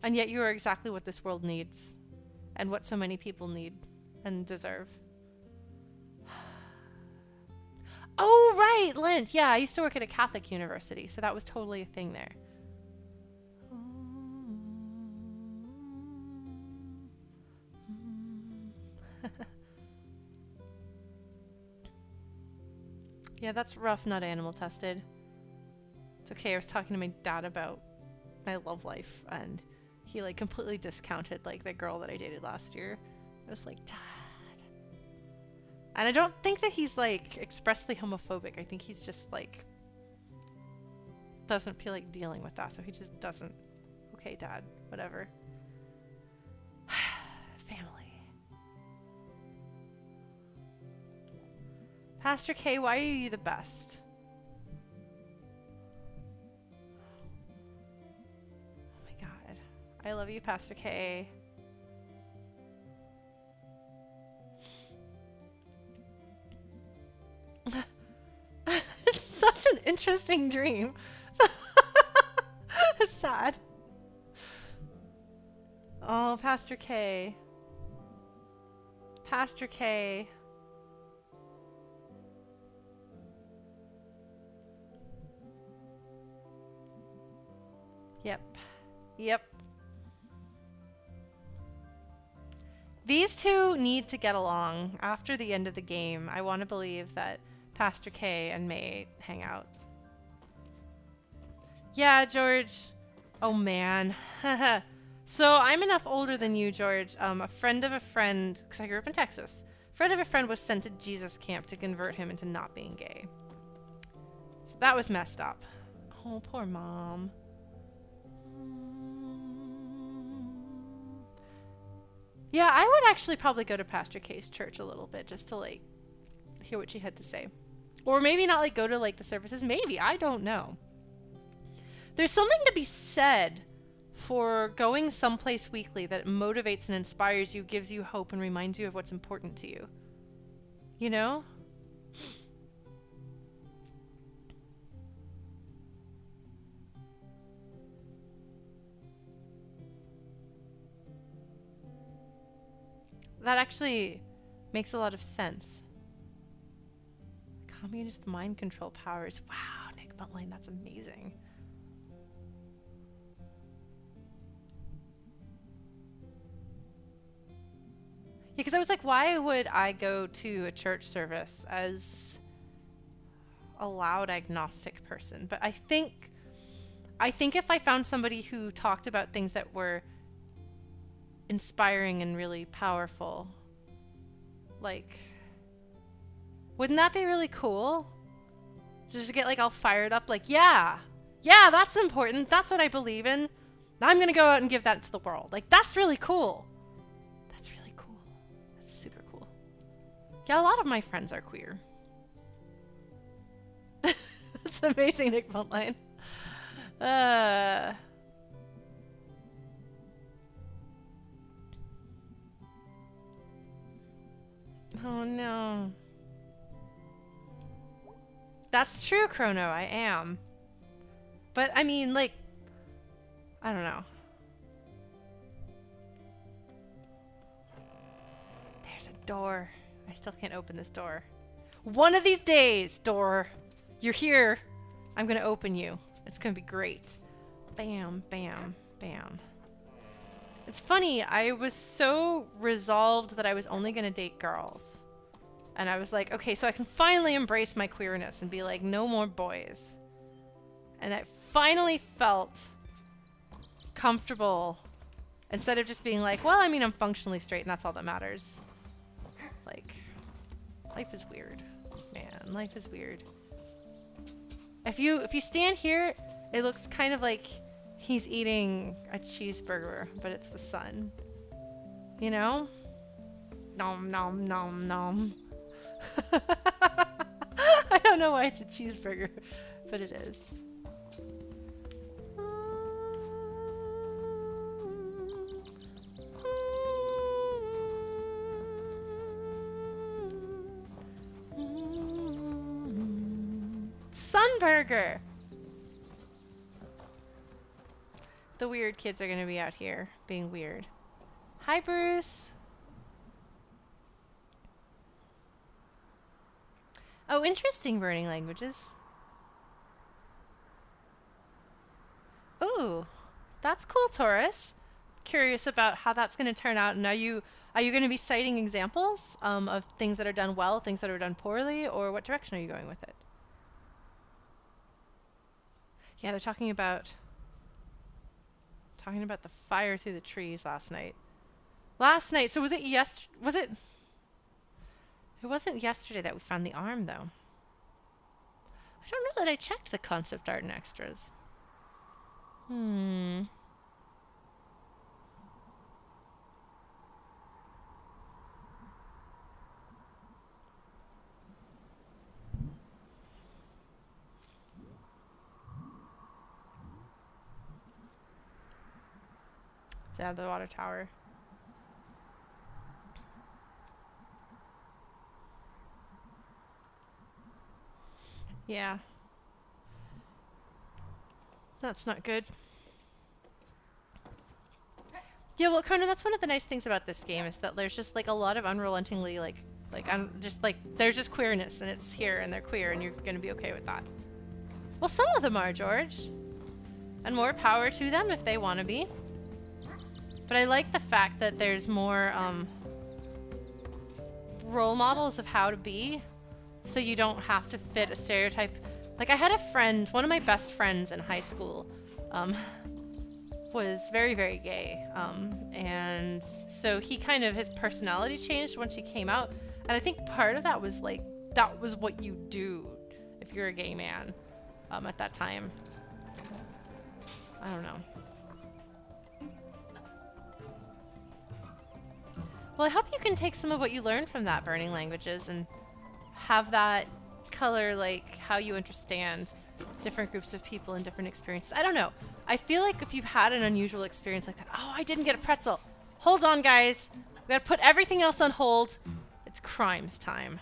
And yet you are exactly what this world needs. And what so many people need and deserve. Oh, right, Lint. Yeah, I used to work at a Catholic university, so that was totally a thing there. Yeah, that's rough, not animal tested. It's okay, I was talking to my dad about my love life, and he like completely discounted like the girl that I dated last year. I was like, Dad. And I don't think that he's like expressly homophobic. I think he's just like doesn't feel like dealing with that, so he just doesn't. Okay, Dad, whatever. Family. Pastor K, why are you the best? Oh my god. I love you, Pastor K. It's such an interesting dream. It's sad. Oh, Pastor K. Pastor K. Yep. These two need to get along. After the end of the game, I want to believe that Pastor K and May hang out. Yeah, George. Oh man. So I'm enough older than you, George. A friend of a friend, because I grew up in Texas, friend of a friend was sent to Jesus camp to convert him into not being gay. So that was messed up. Oh, poor mom. Yeah, I would actually probably go to Pastor Kay's church a little bit just to like hear what she had to say. Or maybe not like go to like the services. Maybe. I don't know. There's something to be said for going someplace weekly that motivates and inspires you, gives you hope, and reminds you of what's important to you. You know? That actually makes a lot of sense. Communist mind control powers. Wow, Nick Buntline, that's amazing. Yeah, because I was like, why would I go to a church service as a loud agnostic person? But I think if I found somebody who talked about things that were inspiring and really powerful, like, wouldn't that be really cool? Just to get like all fired up, like, yeah, that's important. That's what I believe in. I'm gonna go out and give that to the world. Like, that's really cool. Super cool. Yeah, a lot of my friends are queer. That's amazing, Nick Buntline. Oh no. That's true, Chrono, I am. But I mean, like, I don't know. Door. I still can't open this door. One of these days, door, you're here. I'm gonna open you. It's gonna be great. Bam, bam, bam. It's funny, I was so resolved that I was only gonna date girls. And I was like, okay, so I can finally embrace my queerness and be like, no more boys. And I finally felt comfortable instead of just being like, well, I mean, I'm functionally straight and that's all that matters. Like, life is weird, man. Life is weird. If you stand here, it looks kind of like he's eating a cheeseburger, but it's the sun. You know? Nom nom nom nom. I don't know why it's a cheeseburger, but it is. Sunburger! The weird kids are gonna be out here being weird. Hi, Bruce. Oh, interesting, burning languages. Ooh, that's cool, Taurus. Curious about how that's going to turn out. And are you going to be citing examples of things that are done well, things that are done poorly, or what direction are you going with it? Yeah, they're talking about the fire through the trees last night. So was it It wasn't yesterday that we found the arm, though. I don't know that I checked the concept art and extras. It's out of the water tower. Yeah. That's not good. Yeah, well, Conan, that's one of the nice things about this game is that there's just like a lot of unrelentingly I'm just like there's just queerness and it's here and they're queer and you're gonna be okay with that. Well, some of them are, George. And more power to them if they want to be. But I like the fact that there's more role models of how to be, so you don't have to fit a stereotype. Like, I had a friend, one of my best friends in high school, was very, very gay. And so he kind of, his personality changed once he came out. And I think part of that was like, that was what you do if you're a gay man at that time. I don't know. Well, I hope you can take some of what you learned from that Burning Languages and have that color like how you understand different groups of people and different experiences. I don't know. I feel like if you've had an unusual experience like that, oh, I didn't get a pretzel. Hold on, guys. We gotta put everything else on hold. It's crimes time.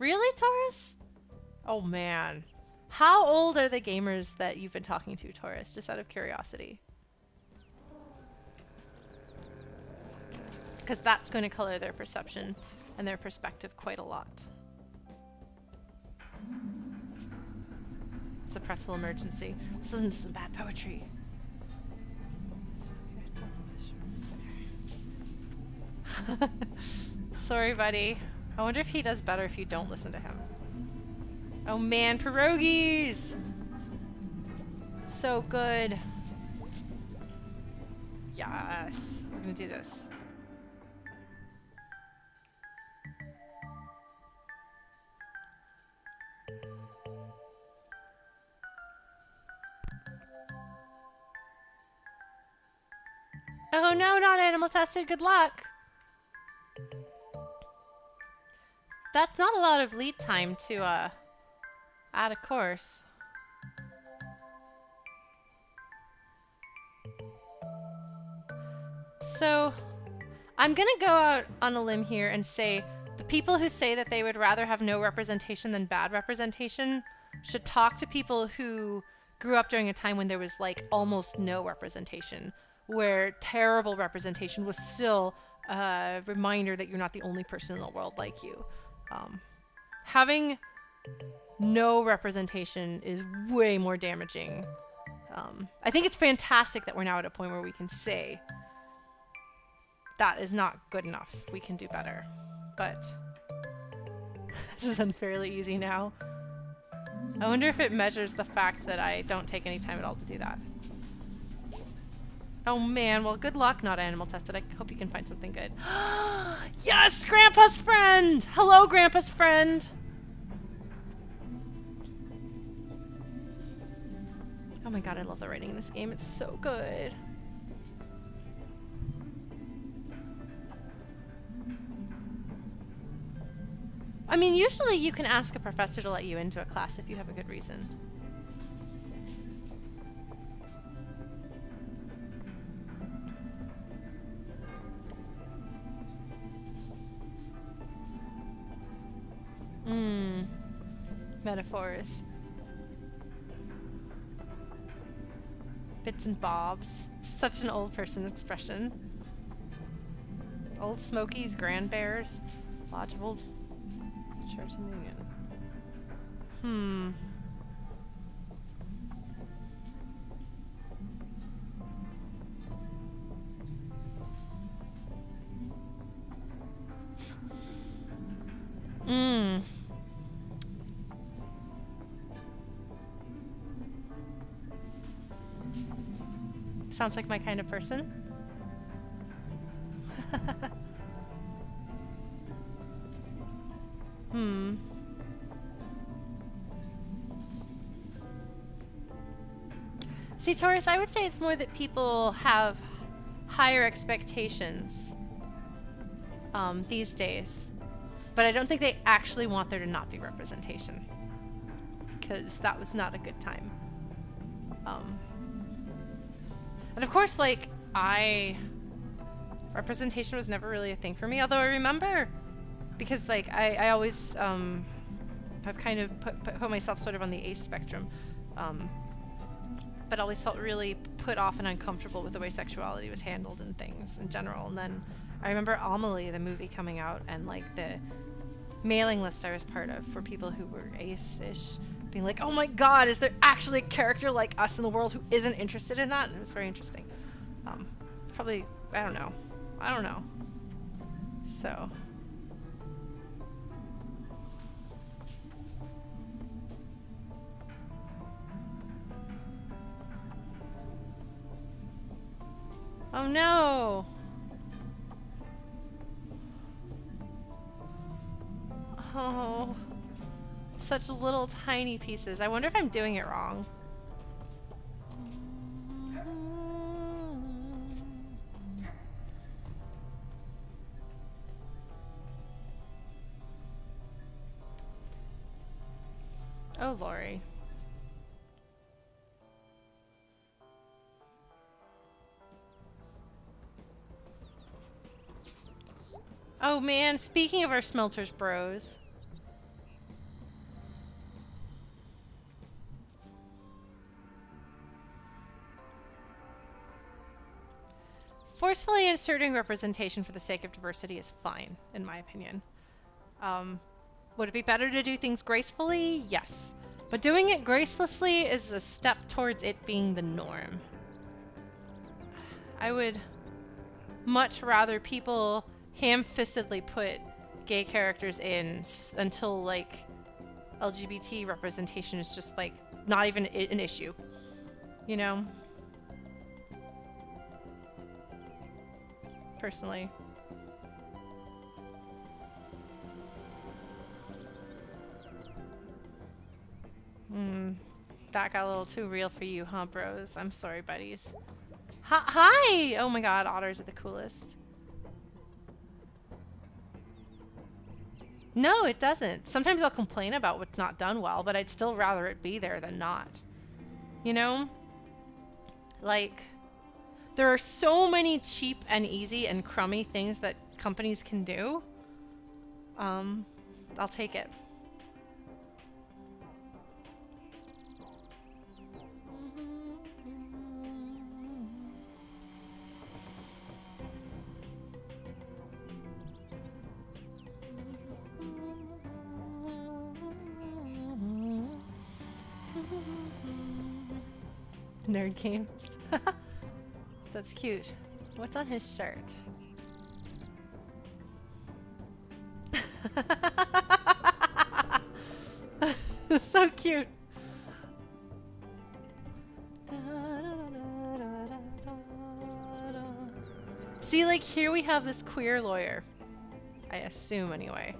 Really, Taurus? Oh, man. How old are the gamers that you've been talking to, Taurus? Just out of curiosity. Because that's going to color their perception and their perspective quite a lot. It's a pretzel emergency. Let's listen to some bad poetry. Sorry, buddy. I wonder if he does better if you don't listen to him. Oh man, pierogies! So good. Yes. We're gonna do this. Oh no, not animal tested. Good luck. That's not a lot of lead time to add a course. So I'm gonna go out on a limb here and say the people who say that they would rather have no representation than bad representation should talk to people who grew up during a time when there was like almost no representation, where terrible representation was still a reminder that you're not the only person in the world like you. Having no representation is way more damaging. I think it's fantastic that we're now at a point where we can say that is not good enough. We can do better. But this is unfairly easy now. I wonder if it measures the fact that I don't take any time at all to do that. Oh man, well good luck, not animal tested. I hope you can find something good. Yes, Grandpa's friend! Hello, Grandpa's friend! Oh my god, I love the writing in this game. It's so good. I mean, usually you can ask a professor to let you into a class if you have a good reason. Metaphors. Bits and bobs. Such an old person expression. Old Smokies, Grand Bears, Lodge of Old Church in the Union. Sounds like my kind of person. See, Taurus, I would say it's more that people have higher expectations these days. But I don't think they actually want there to not be representation. Because that was not a good time. And of course, like, representation was never really a thing for me. Although I remember, because, like, I always, I've kind of put myself sort of on the ace spectrum. But always felt really put off and uncomfortable with the way sexuality was handled and things in general. And then I remember Amelie, the movie, coming out, and, like, the mailing list I was part of for people who were ace-ish being like, oh my god, is there actually a character like us in the world who isn't interested in that? And it was very interesting. Probably, I don't know. So. Oh no. Oh. Such little tiny pieces. I wonder if I'm doing it wrong. Oh, Lori. Oh man, speaking of our smelters bros. Forcefully inserting representation for the sake of diversity is fine, in my opinion. Would it be better to do things gracefully? Yes. But doing it gracelessly is a step towards it being the norm. I would much rather people ham-fistedly put gay characters in until, like, LGBT representation is just, like, not even an issue. You know? Personally. That got a little too real for you, huh, bros? I'm sorry, buddies. Hi! Oh my god, otters are the coolest. No, it doesn't. Sometimes I'll complain about what's not done well, but I'd still rather it be there than not. You know? Like, there are so many cheap and easy and crummy things that companies can do. I'll take it. Nerd games. That's cute. What's on his shirt? So cute. See, like, here we have this queer lawyer. I assume, anyway.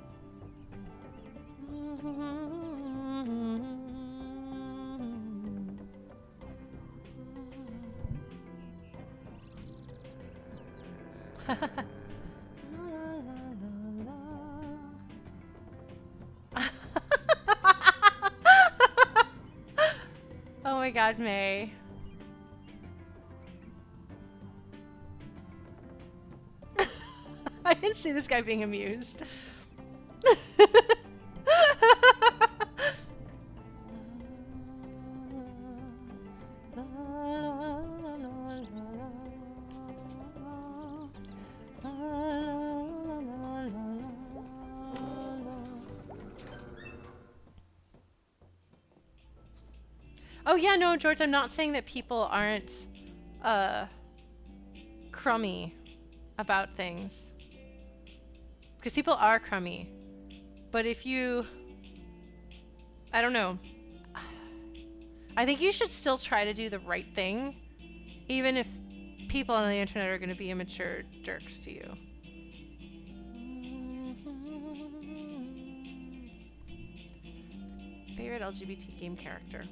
Oh my god, May. I didn't see this guy being amused. Oh yeah, no, George, I'm not saying that people aren't crummy about things. Because people are crummy. But if you... I don't know. I think you should still try to do the right thing. Even if people on the internet are going to be immature jerks to you. Favorite LGBT game character?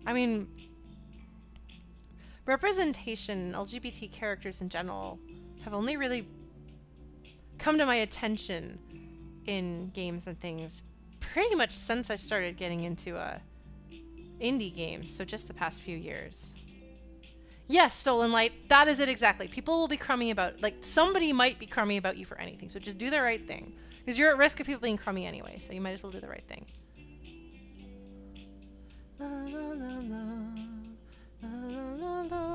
I mean, representation, LGBT characters in general, have only really come to my attention in games and things pretty much since I started getting into indie games, so just the past few years. Yes, Stolen Light, that is it exactly. People will be crummy about, like, somebody might be crummy about you for anything, so just do the right thing. Because you're at risk of people being crummy anyway, so you might as well do the right thing. La, la, la, la. La, la, la,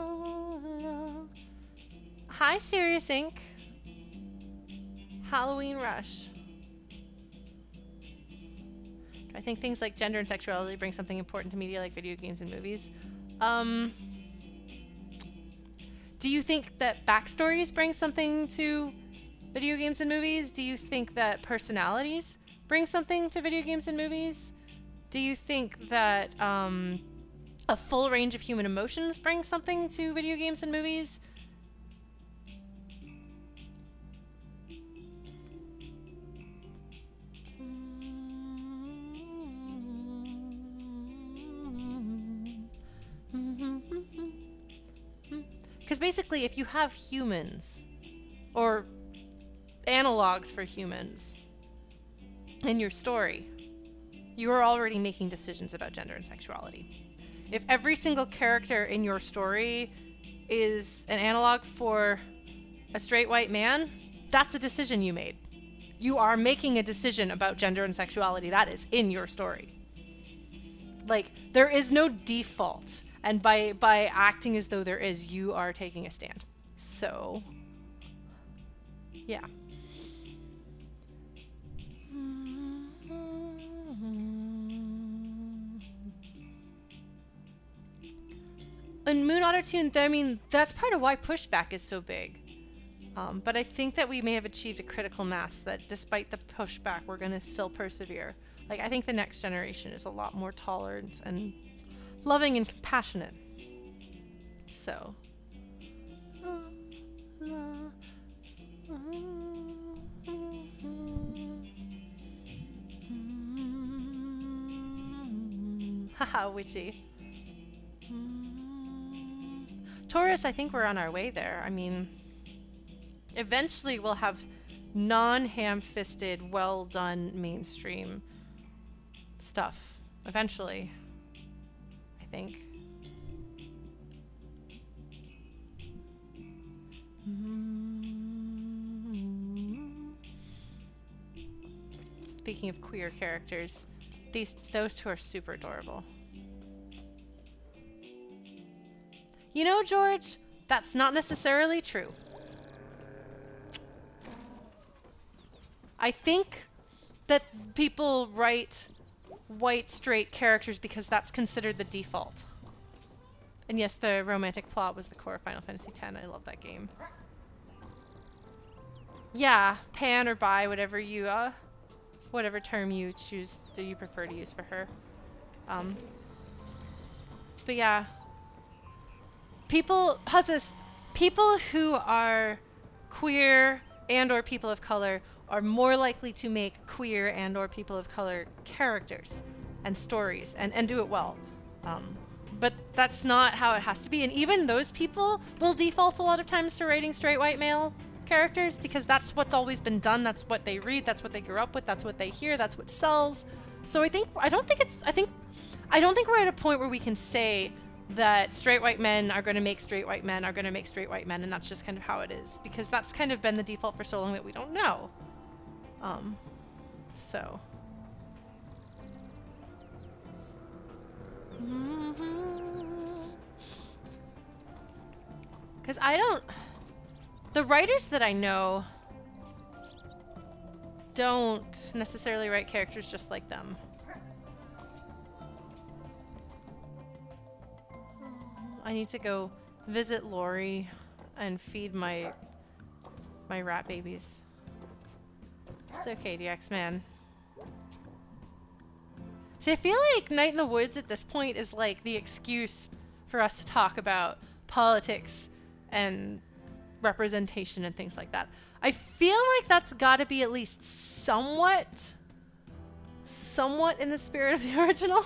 la. Hi, Serious Inc. Halloween Rush. I think things like gender and sexuality bring something important to media like video games and movies. Do you think that backstories bring something to video games and movies? Do you think that personalities bring something to video games and movies? Do you think that a full range of human emotions brings something to video games and movies. Because basically, if you have humans, or analogs for humans, in your story, you are already making decisions about gender and sexuality. If every single character in your story is an analog for a straight white man, that's a decision you made. You are making a decision about gender and sexuality. That is in your story. Like, there is no default. And by acting as though there is, you are taking a stand. So, yeah. And Moon Autotune, I mean, that's part of why pushback is so big. But I think that we may have achieved a critical mass that despite the pushback, we're going to still persevere. Like, I think the next generation is a lot more tolerant and loving and compassionate. So. Haha, witchy. Taurus, I think we're on our way there. I mean, eventually we'll have non-ham-fisted, well-done mainstream stuff. Eventually. I think. Speaking of queer characters, those two are super adorable. You know, George, that's not necessarily true. I think that people write white straight characters because that's considered the default. And yes, the romantic plot was the core of Final Fantasy X. I love that game. Yeah, pan or bi, whatever you whatever term you choose, do you prefer to use for her. But yeah. People who are queer and or people of color are more likely to make queer and or people of color characters and stories and do it well. But that's not how it has to be. And even those people will default a lot of times to writing straight white male characters because that's what's always been done. That's what they read. That's what they grew up with. That's what they hear. That's what sells. So I don't think we're at a point where we can say that straight white men are going to make straight white men are going to make straight white men, and that's just kind of how it is, because that's kind of been the default for so long that we don't know. So. Because the writers that I know don't necessarily write characters just like them. I need to go visit Lori and feed my rat babies. It's okay, DX man. See, I feel like Night in the Woods at this point is like the excuse for us to talk about politics and representation and things like that. I feel like that's got to be at least somewhat in the spirit of the original.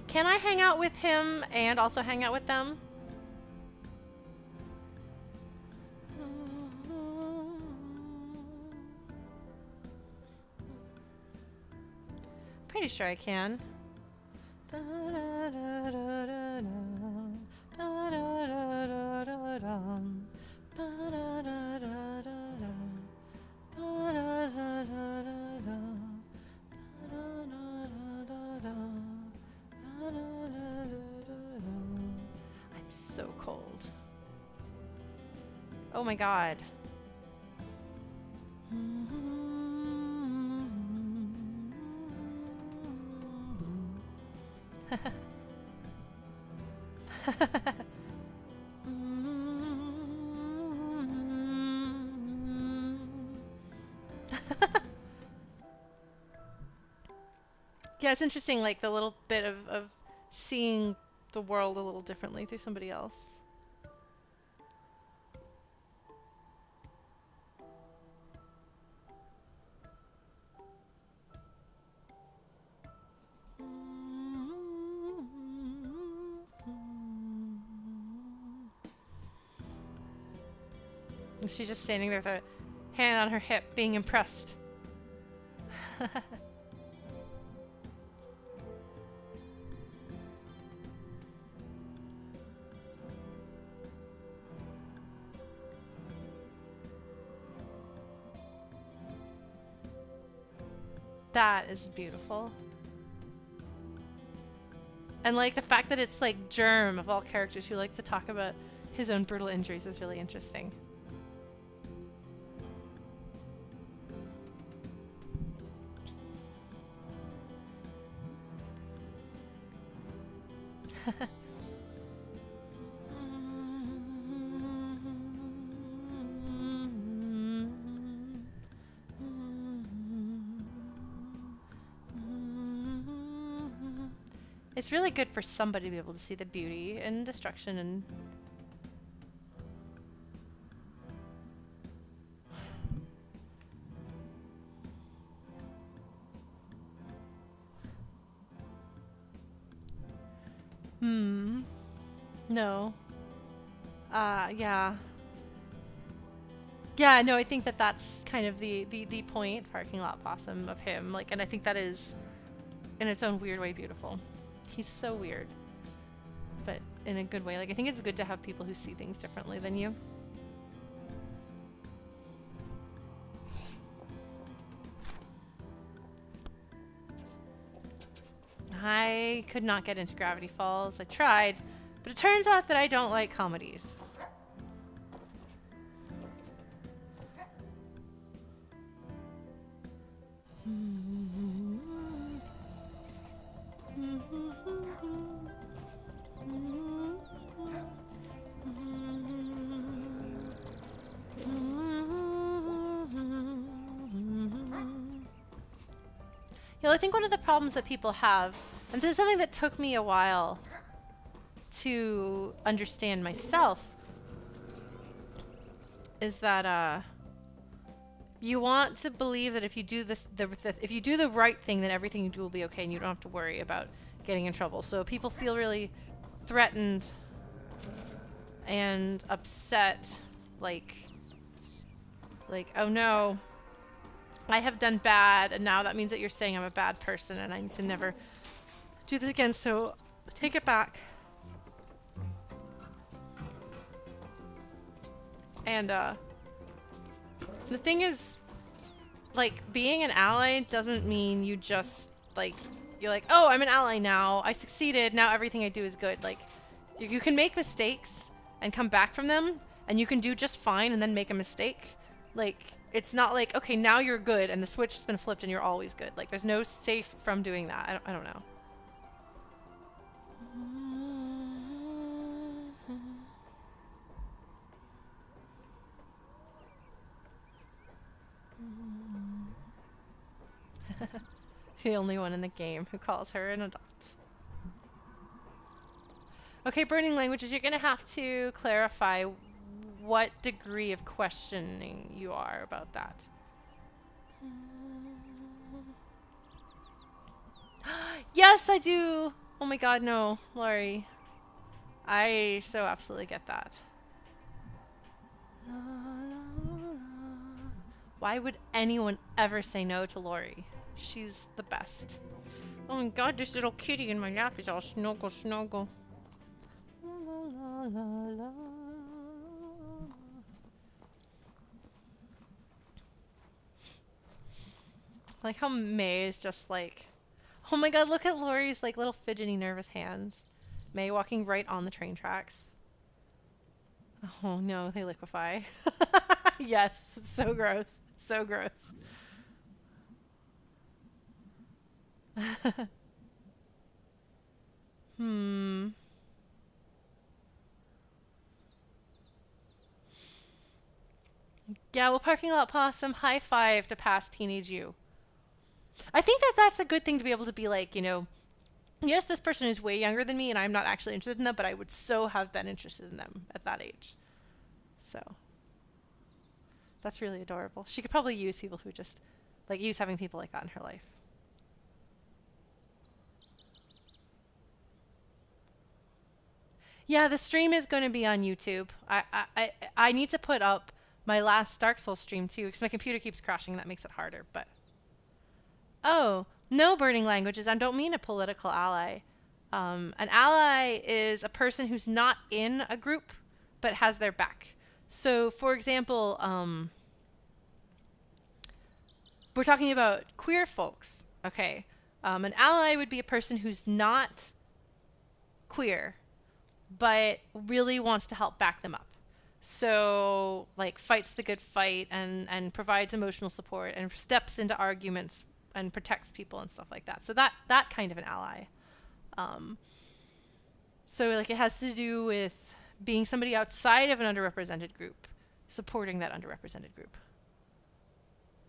Can I hang out with him and also hang out with them? Pretty sure I can. I'm so cold. Oh my god. Yeah, it's interesting, like the little bit of seeing the world a little differently through somebody else. And she's just standing there with a hand on her hip, being impressed. That is beautiful. And like the fact that it's like Germ of all characters who likes to talk about his own brutal injuries is really interesting. It's really good for somebody to be able to see the beauty and destruction and no. Yeah. Yeah, no, I think that that's kind of the point, parking lot possum, of him. Like, and I think that is, in its own weird way, beautiful. He's so weird, but in a good way. Like, I think it's good to have people who see things differently than you. I could not get into Gravity Falls. I tried, but it turns out that I don't like comedies. You know, I think one of the problems that people have, and this is something that took me a while to understand myself, is that you want to believe that if you do this, if you do the right thing, then everything you do will be okay, and you don't have to worry about getting in trouble. So people feel really threatened and upset, like, oh no, I have done bad, and now that means that you're saying I'm a bad person, and I need to never do this again. So take it back. And the thing is, like, being an ally doesn't mean you just, like, you're like, oh, I'm an ally now. I succeeded. Now everything I do is good. Like, you can make mistakes and come back from them, and you can do just fine and then make a mistake. Like, it's not like, okay, now you're good and the switch has been flipped and you're always good. Like, there's no safe from doing that. I don't know. The only one in the game who calls her an adult. Okay, burning languages, you're going to have to clarify what degree of questioning you are about that. Yes, I do. Oh my god, no, Laurie. I so absolutely get that. Why would anyone ever say no to Laurie? She's the best. Oh my god, this little kitty in my lap is all snuggle, snuggle. La, la, la, la. Like how May is just like, oh my god, look at Laurie's like little fidgety nervous hands. May walking right on the train tracks. Oh no, they liquefy. Yes, it's so gross. It's so gross. Yeah, well, parking lot possum, high five to past teenage you. I think that that's a good thing to be able to be like, yes, this person is way younger than me and I'm not actually interested in them, but I would so have been interested in them at that age. So that's really adorable. She could probably use people who just use having people like that in her life. Yeah, the stream is going to be on YouTube. I need to put up my last Dark Souls stream too because my computer keeps crashing. That makes it harder. But oh, no burning languages. I don't mean a political ally. An ally is a person who's not in a group but has their back. So, for example, we're talking about queer folks. Okay, an ally would be a person who's not queer but really wants to help back them up. So, fights the good fight and provides emotional support and steps into arguments and protects people and stuff like that. So that kind of an ally. So, it has to do with being somebody outside of an underrepresented group, supporting that underrepresented group.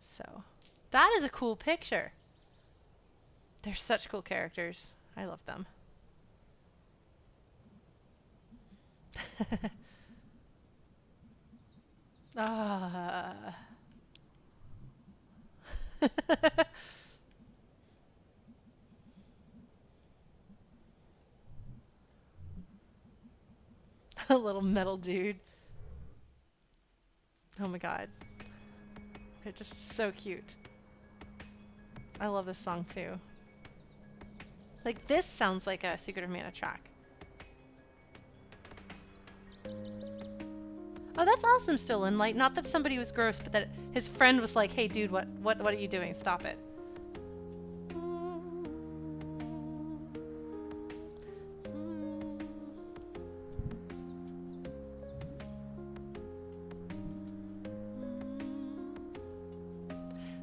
So, that is a cool picture. They're such cool characters. I love them. Ah. A little metal dude. Oh my god. They're just so cute. I love this song too. This sounds like a Secret of Mana track. Oh, that's awesome, Stolen. Not that somebody was gross, but that his friend was like, hey, dude, what are you doing? Stop it.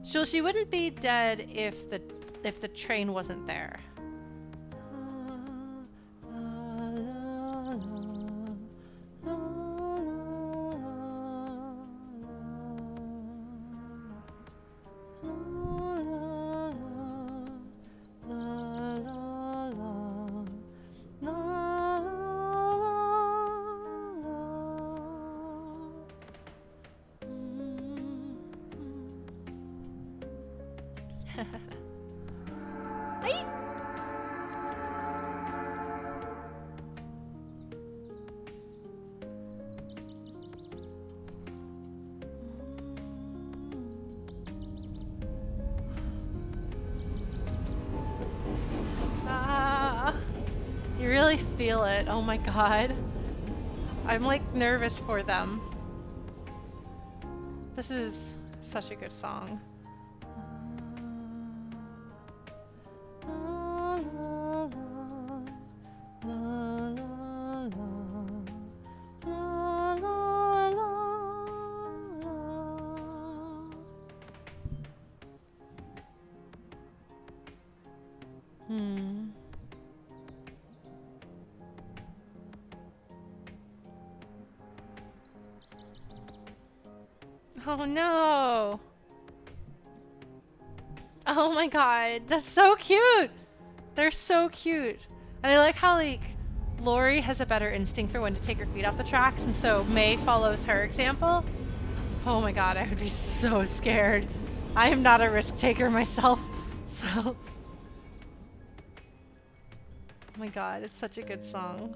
So she wouldn't be dead if the train wasn't there. You really feel it. Oh my god. I'm nervous for them. This is such a good song. Oh no. Oh my god, that's so cute. They're so cute. And I like how Lori has a better instinct for when to take her feet off the tracks, and so May follows her example. Oh my god, I would be so scared. I am not a risk taker myself, so. Oh my god, it's such a good song.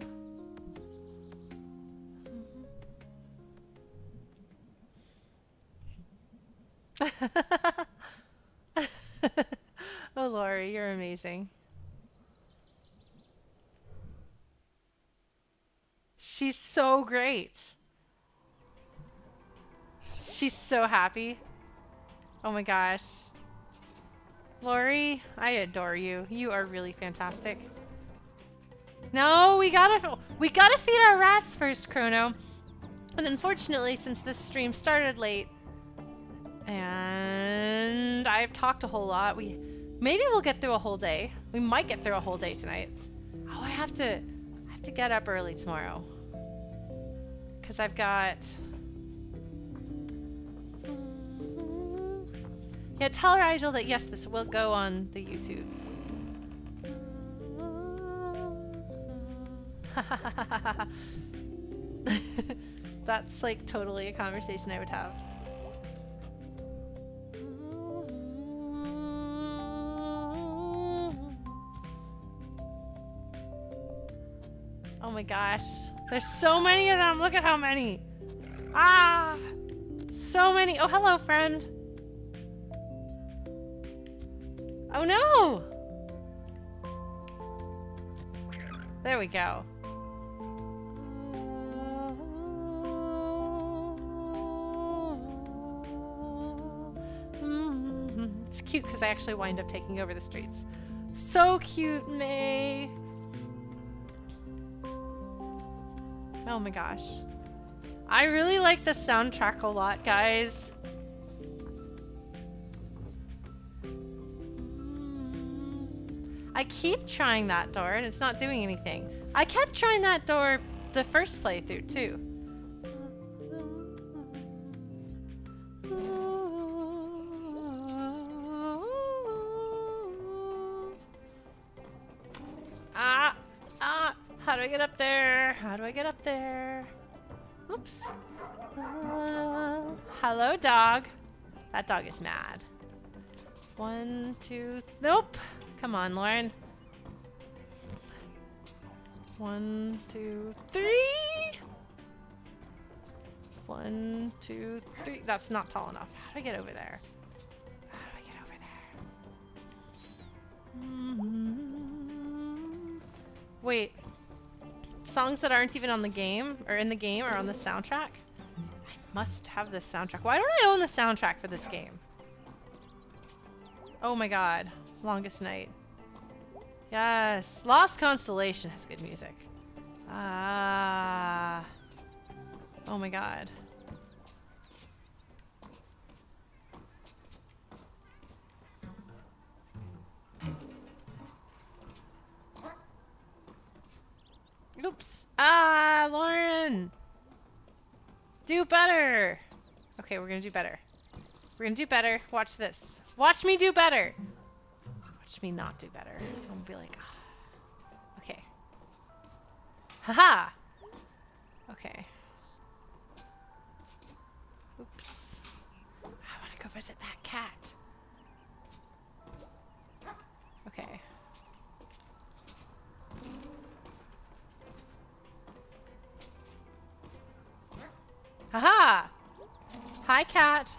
Oh, Lori, you're amazing. She's so great. She's so happy. Oh my gosh. Lori, I adore you. You are really fantastic. No, we gotta feed our rats first, Chrono. And unfortunately, since this stream started late, and I've talked a whole lot, maybe we'll get through a whole day. We might get through a whole day tonight. Oh, I have to get up early tomorrow. 'Cause I've got Yeah, tell Rigel that yes, this will go on the YouTubes. That's like totally a conversation I would have. Oh my gosh. There's so many of them. Look at how many. Ah! So many. Oh, hello, friend. Oh no! There we go. It's cute because I actually wind up taking over the streets. So cute, May. Oh my gosh. I really like the soundtrack a lot, guys. I keep trying that door and it's not doing anything. I kept trying that door the first playthrough too. How do I get up there? How do I get up there? Oops. Hello, dog. That dog is mad. 1, 2, nope. Come on, Lauren. 1, 2, 3. 1, 2, 3. That's not tall enough. How do I get over there? How do I get over there? Wait. Songs that aren't even on the game, or in the game, are on the soundtrack? I must have this soundtrack. Why don't I own the soundtrack for this game? Oh my god. Longest Night. Yes. Lost Constellation has good music. Ah. Oh my god. Oops. Ah, Lauren. Do better. Okay, we're gonna do better. We're gonna do better. Watch this. Watch me do better. Watch me not do better. I'm gonna be like, ah. Okay. Haha. Okay. Oops. I wanna go visit that cat. Okay. Haha! Hi, cat.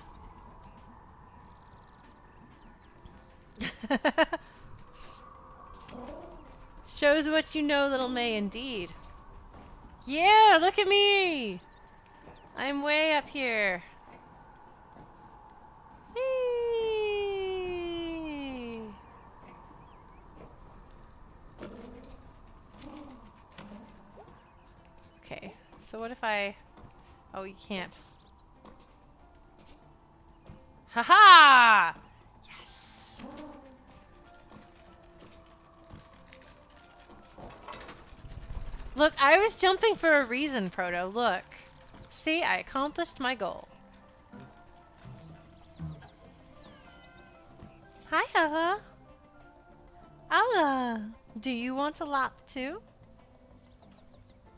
Shows what you know, little May, indeed. Yeah, look at me! I'm way up here. Whee! Okay, so what if I... Oh, you can't. Haha! Yes! Look, I was jumping for a reason, Proto. Look. See, I accomplished my goal. Hi, Ella. Ella, do you want a lap too?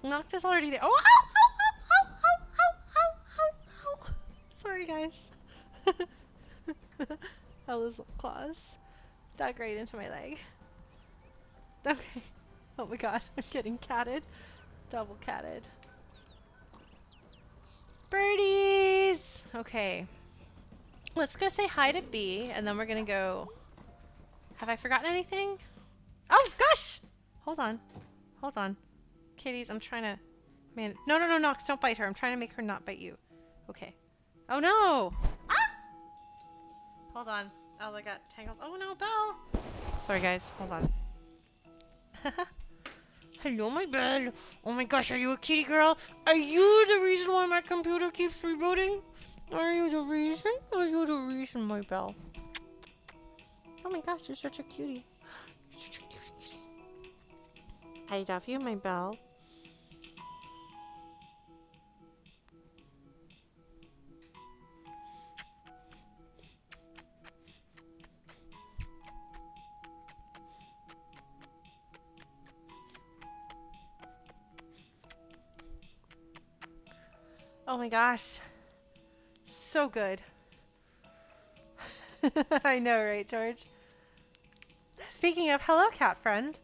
Noctis already there. Oh, ow, ow, ow, ow, ow, ow, ow, ow. Sorry, guys. Ella's claws dug right into my leg. Okay. Oh my god, I'm getting catted. Double catted. Birdies! Okay. Let's go say hi to B, and then we're gonna go... Have I forgotten anything? Oh, gosh! Hold on. Hold on. Kitties, I'm trying to... Man, no, Nox, don't bite her. I'm trying to make her not bite you. Okay. Oh, no! Ah! Hold on. Oh, I got tangled. Oh, no, Belle! Sorry, guys. Hold on. Hello, my bed. Oh my gosh, are you a kitty girl? Are you the reason why my computer keeps rebooting? Are you the reason? Are you the reason, my Belle? Oh my gosh, you're such a cutie. You're such a cutie. I love you, my Belle. Oh my gosh. So good. I know, right, George? Speaking of, hello, cat friend.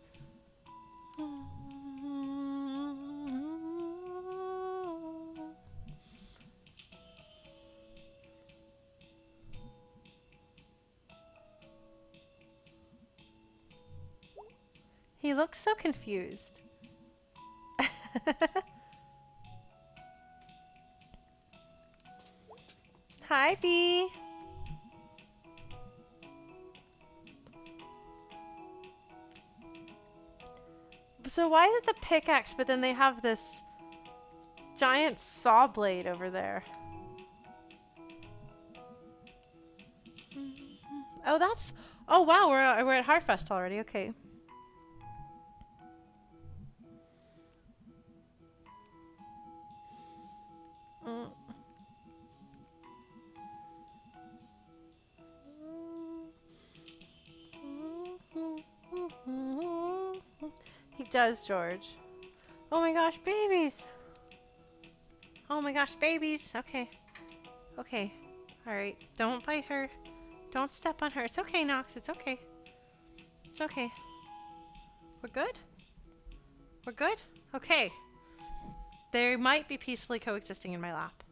He looks so confused. Hi, Bee. So why is it the pickaxe, but then they have this giant saw blade over there? Oh, that's... Oh, wow, we're at Harfest already. Okay. Mm. He does, George. Oh my gosh, babies. Oh my gosh, babies. Okay. Okay. All right. Don't bite her. Don't step on her. It's okay, Nox. It's okay. It's okay. We're good? We're good? Okay. They might be peacefully coexisting in my lap.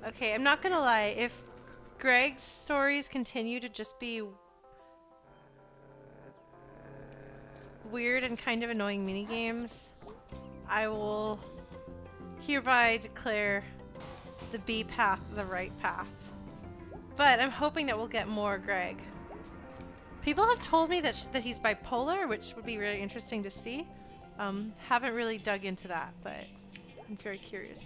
Okay, I'm not gonna lie. If Greg's stories continue to just be weird and kind of annoying mini games, I will hereby declare the B path the right path. But I'm hoping that we'll get more Greg. People have told me that he's bipolar, which would be really interesting to see. Haven't really dug into that, but I'm very curious.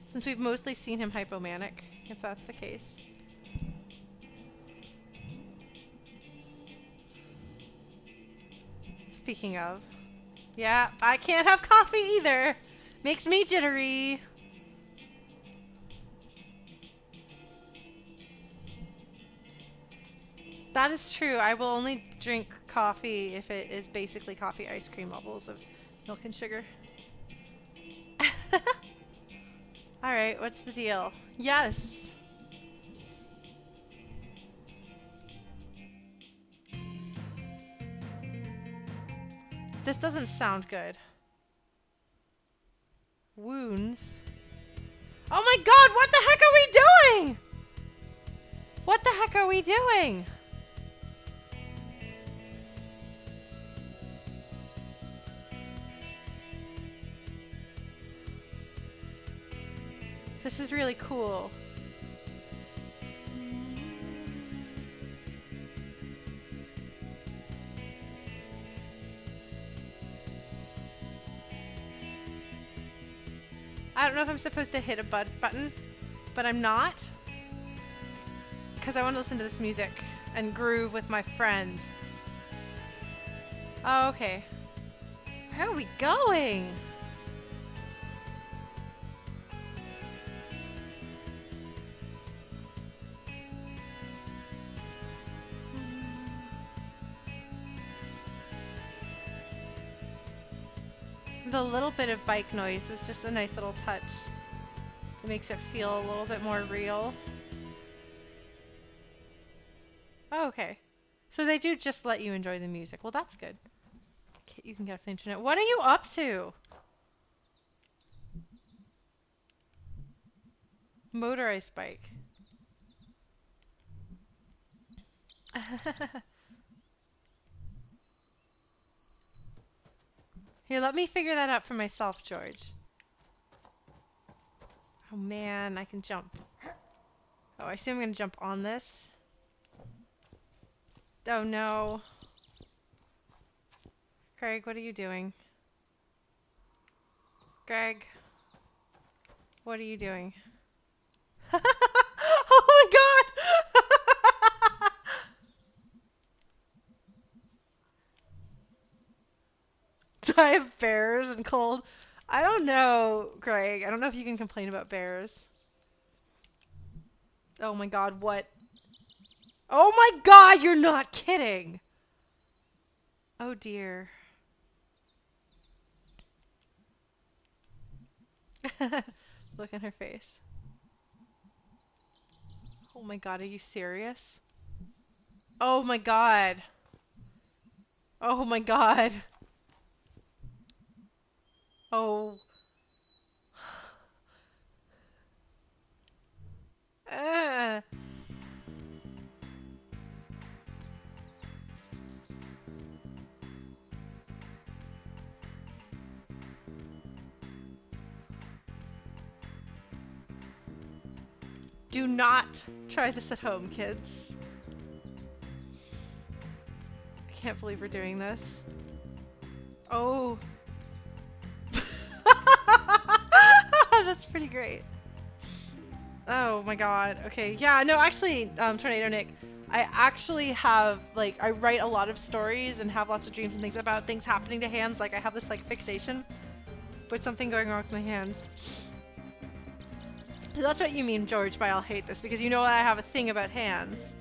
Since we've mostly seen him hypomanic, if that's the case. Speaking of, yeah, I can't have coffee either. Makes me jittery. That is true. I will only drink coffee if it is basically coffee ice cream levels of milk and sugar. Alright, what's the deal? Yes! This doesn't sound good. Wounds. Oh my god, what the heck are we doing? What the heck are we doing? This is really cool. I don't know if I'm supposed to hit a button, but I'm not. Because I want to listen to this music and groove with my friend. Oh, okay. Where are we going? The little bit of bike noise is just a nice little touch. It makes it feel a little bit more real. Oh, okay. So they do just let you enjoy the music. Well, that's good. You can get off the internet. What are you up to? Motorized bike. Here, let me figure that out for myself, George. Oh man, I can jump. Oh, I assume I'm gonna jump on this. Oh no. Greg, what are you doing? Greg, what are you doing? Oh my god! Do I have bears and cold? I don't know, Greg. I don't know if you can complain about bears. Oh my god, what? Oh my god, you're not kidding! Oh dear. Look at her face. Oh my god, are you serious? Oh my god. Oh my god. Oh. Uh. Do not try this at home, kids. I can't believe we're doing this. Oh. That's pretty great. Oh my god. Okay. Yeah, no, actually, Tornado Nick, I actually have, like, I write a lot of stories and have lots of dreams and things about things happening to hands. Like, I have this, like, fixation with something going wrong with my hands. So that's what you mean, George, by I'll hate this, because you know I have a thing about hands.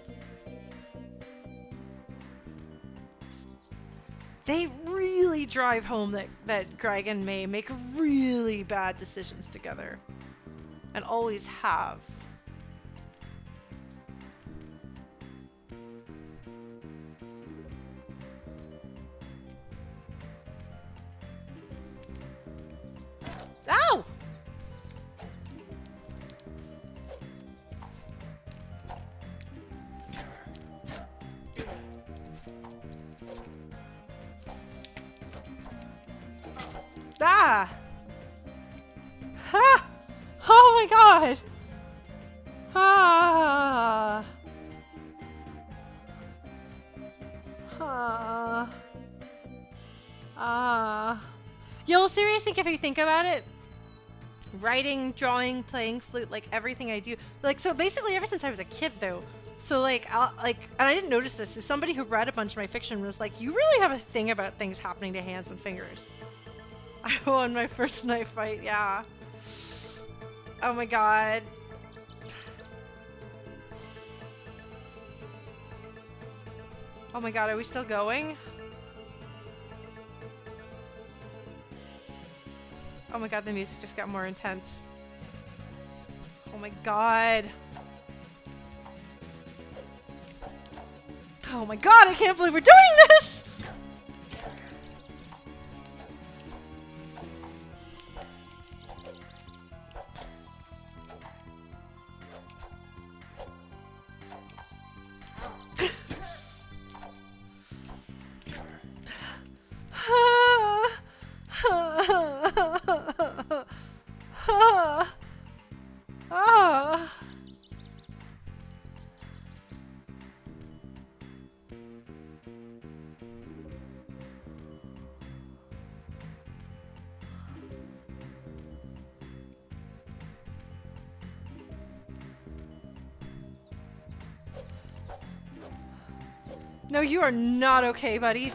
They really drive home that Greg and May make really bad decisions together. And always have. Ow! Ah! Ha! Oh my god! Ah! Ah! Ah! Yeah, well, seriously, if you think about it, writing, drawing, playing flute, like everything I do, like, so basically ever since I was a kid, though. So like, and I didn't notice this. So somebody who read a bunch of my fiction was like, "You really have a thing about things happening to hands and fingers." I won my first knife fight, yeah. Oh my god. Oh my god, are we still going? Oh my god, the music just got more intense. Oh my god. Oh my god, I can't believe we're doing this! No, you are not okay, buddy.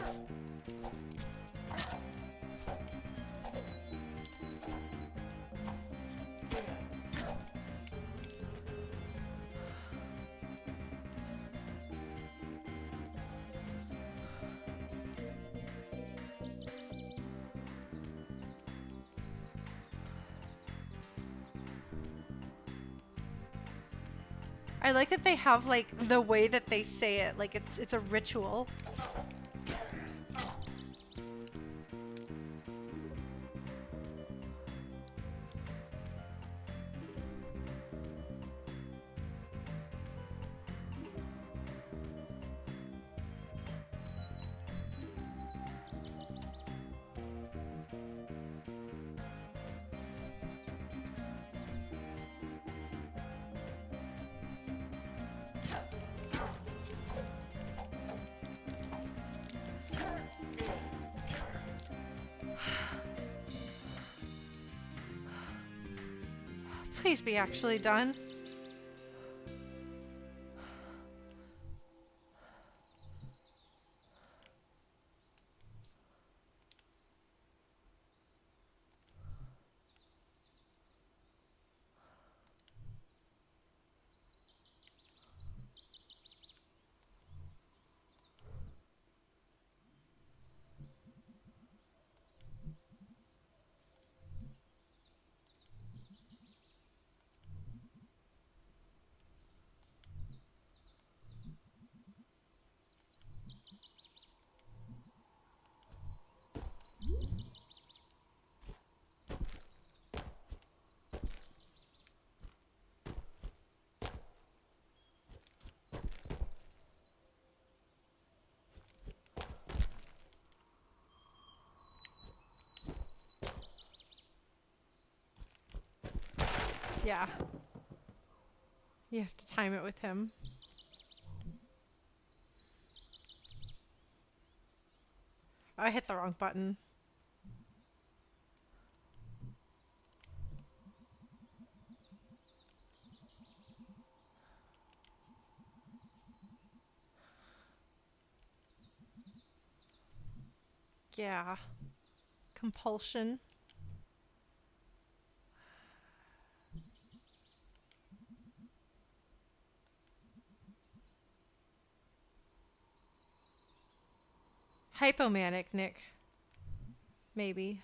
I like that they have, like, the way that they say it, like it's a ritual. please be actually done. Yeah. You have to time it with him. I hit the wrong button. Yeah. Compulsion. Hypomanic, Nick. Maybe.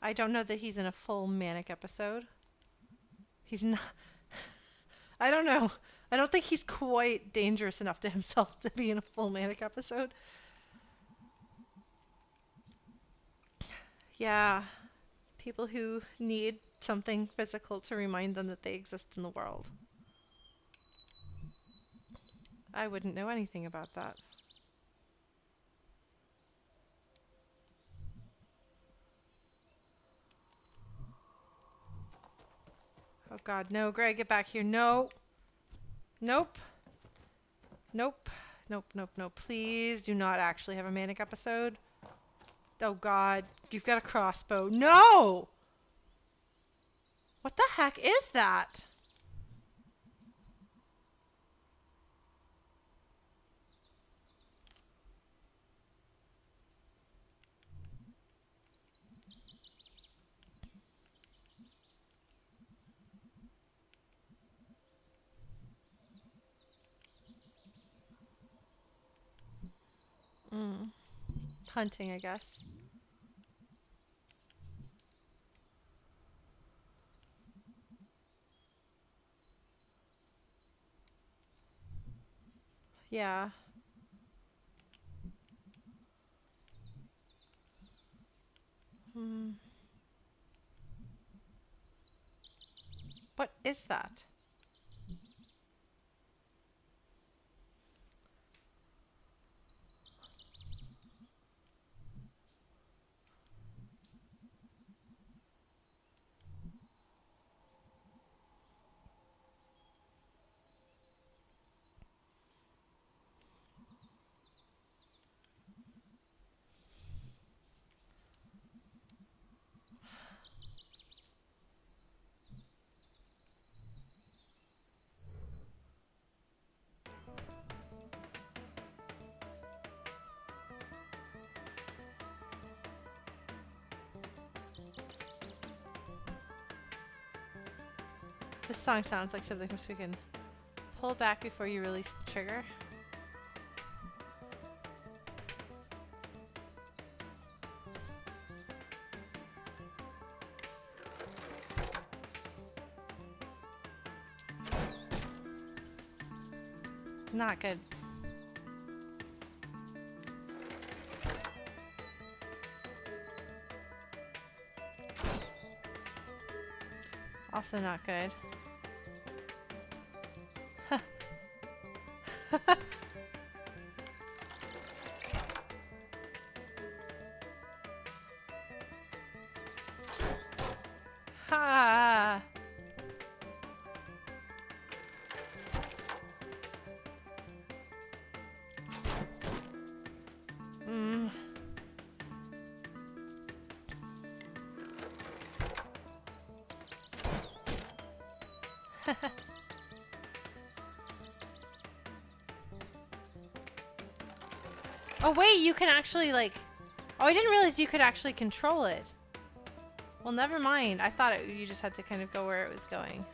I don't know that he's in a full manic episode. He's not. I don't know. I don't think he's quite dangerous enough to himself to be in a full manic episode. Yeah. People who need something physical to remind them that they exist in the world. I wouldn't know anything about that. Oh God, no, Greg, get back here. No. Nope. Nope. Nope, nope, nope. Please do not actually have a manic episode. Oh God, you've got a crossbow. No! What the heck is that? Hunting, I guess. Yeah. What is that? This song sounds like something we can pull back before you release the trigger. Not good. Also not good. Ha! Oh wait, you can actually like... Oh, I didn't realize you could actually control it. Well, never mind. I thought you just had to kind of go where it was going.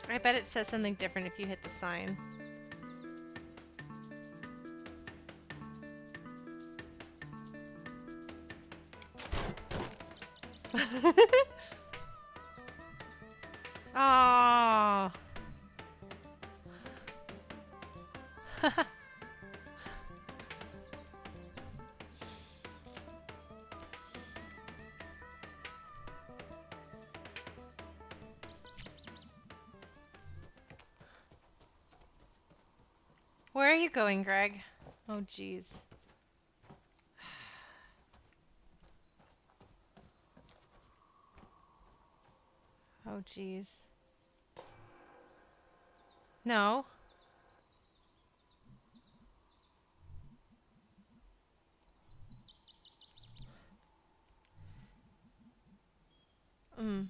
I bet it says something different if you hit the sign. Oh. Where are you going, Greg? Oh, jeez. Oh, jeez. No. Mm.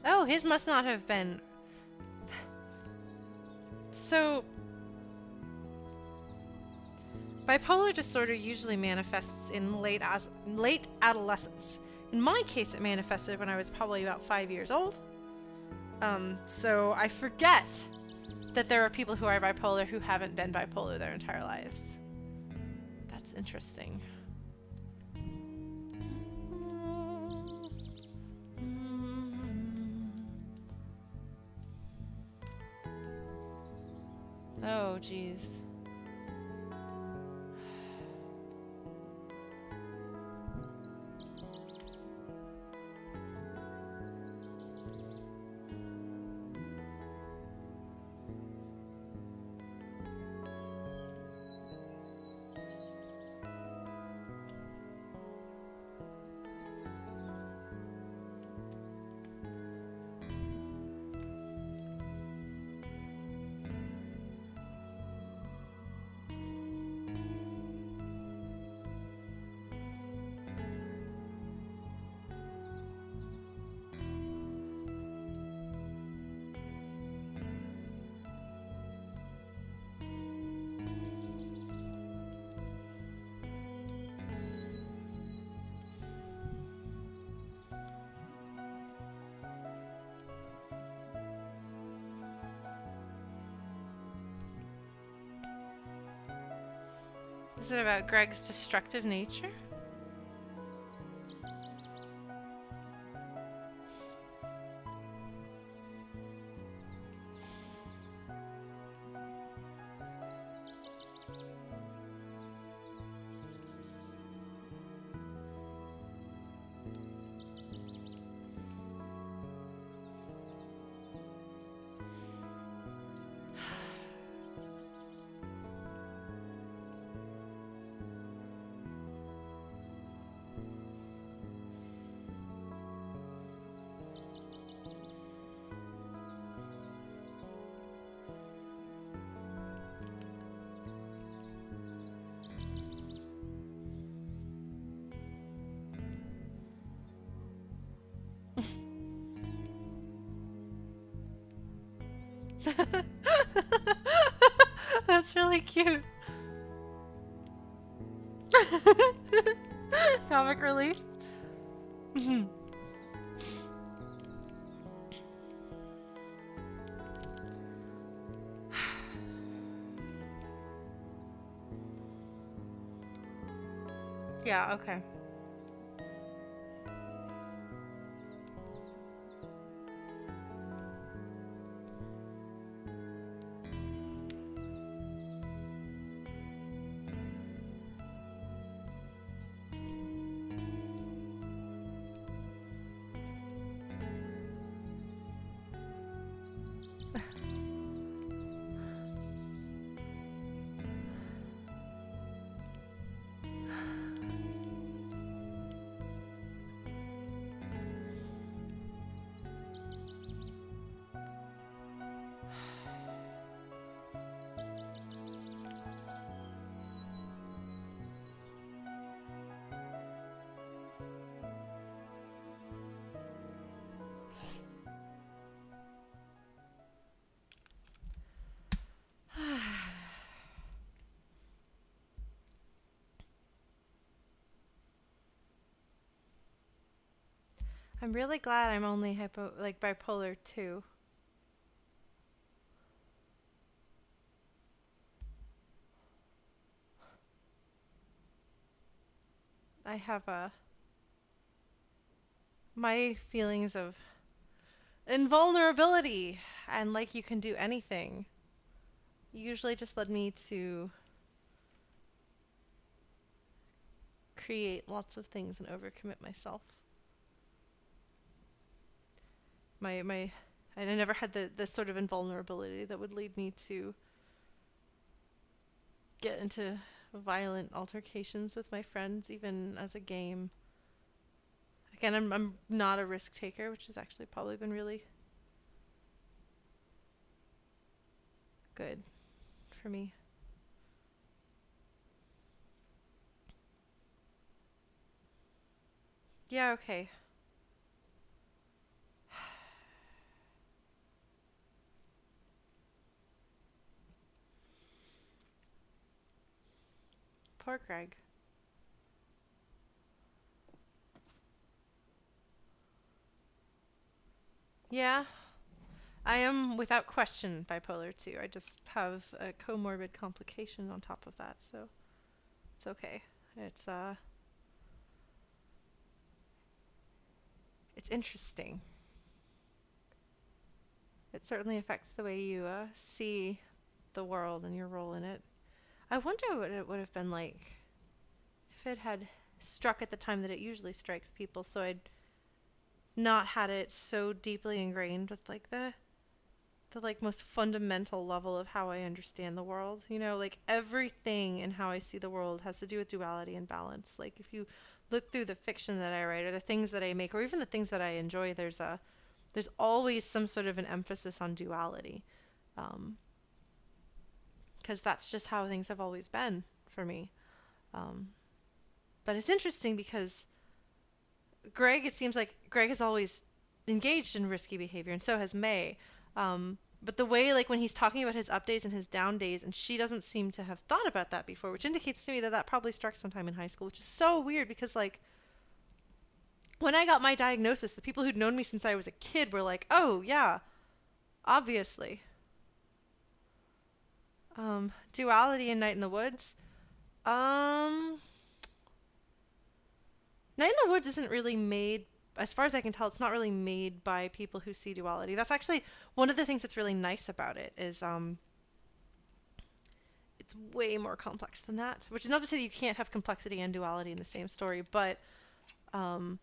Oh, his must not have been... So... Bipolar disorder usually manifests in late adolescence. In my case, it manifested when I was probably about 5 years old. So I forget that there are people who are bipolar who haven't been bipolar their entire lives. That's interesting. Oh, jeez. Is it about Greg's destructive nature? That's really cute. Comic relief. Yeah, okay. I'm really glad I'm only bipolar 2. I have my feelings of invulnerability and like you can do anything usually just led me to create lots of things and overcommit myself. My I never had the sort of invulnerability that would lead me to get into violent altercations with my friends, even as a game. Again, I'm not a risk taker, which has actually probably been really good for me. Yeah, okay. Poor Greg. Yeah, I am without question bipolar 2. I just have a comorbid complication on top of that, so it's okay. It's it's interesting. It certainly affects the way you see the world and your role in it. I wonder what it would have been like if it had struck at the time that it usually strikes people, so I'd not had it so deeply ingrained with like the like most fundamental level of how I understand the world. You know, like everything in how I see the world has to do with duality and balance. Like if you look through the fiction that I write or the things that I make or even the things that I enjoy, there's always some sort of an emphasis on duality. Um, because that's just how things have always been for me. Um, but it's interesting because Greg, it seems like Greg has always engaged in risky behavior, and so has May. But the way, like, when he's talking about his up days and his down days, and she doesn't seem to have thought about that before, which indicates to me that that probably struck sometime in high school, which is so weird because, like, when I got my diagnosis, the people who'd known me since I was a kid were like, oh, yeah, obviously. Duality in Night in the Woods. Um, Night in the Woods isn't really made, as far as I can tell, it's not really made by people who see duality. That's actually one of the things that's really nice about it is it's way more complex than that. Which is not to say that you can't have complexity and duality in the same story, but um,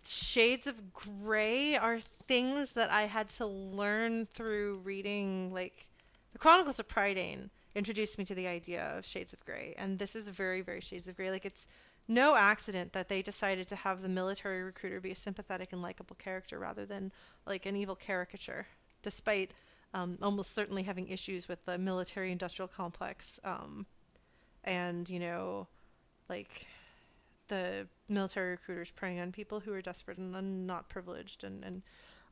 shades of gray are things that I had to learn through reading, like the Chronicles of Prydain introduced me to the idea of shades of gray, and this is very, very shades of gray. Like it's no accident that they decided to have the military recruiter be a sympathetic and likable character rather than like an evil caricature, despite almost certainly having issues with the military industrial complex and, you know, like the military recruiters preying on people who are desperate and not privileged and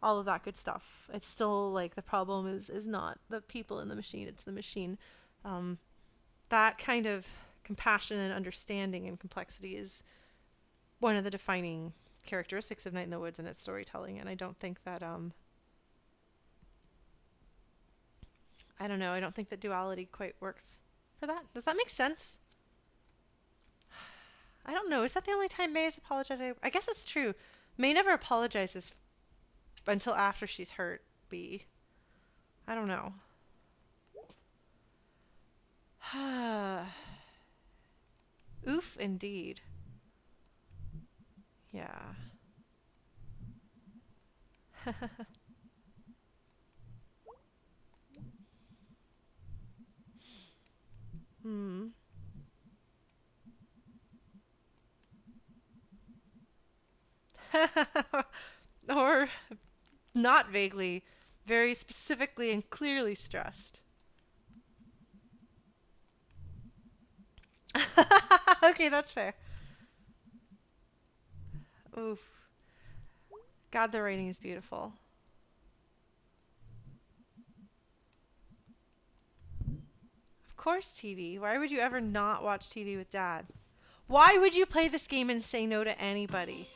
all of that good stuff. It's still like the problem is not the people in the machine, it's the machine. Um, that kind of compassion and understanding and complexity is one of the defining characteristics of Night in the Woods and its storytelling. And I don't think that, I don't know, I don't think that duality quite works for that. Does that make sense? I don't know. Is that the only time May has apologized? I guess that's true. May never apologizes until after she's hurt B. I don't know. Oof, indeed. Yeah. Hmm. Or not vaguely, very specifically and clearly stressed. Okay, that's fair. Oof. God, the writing is beautiful. Of course, TV. Why would you ever not watch TV with Dad? Why would you play this game and say no to anybody?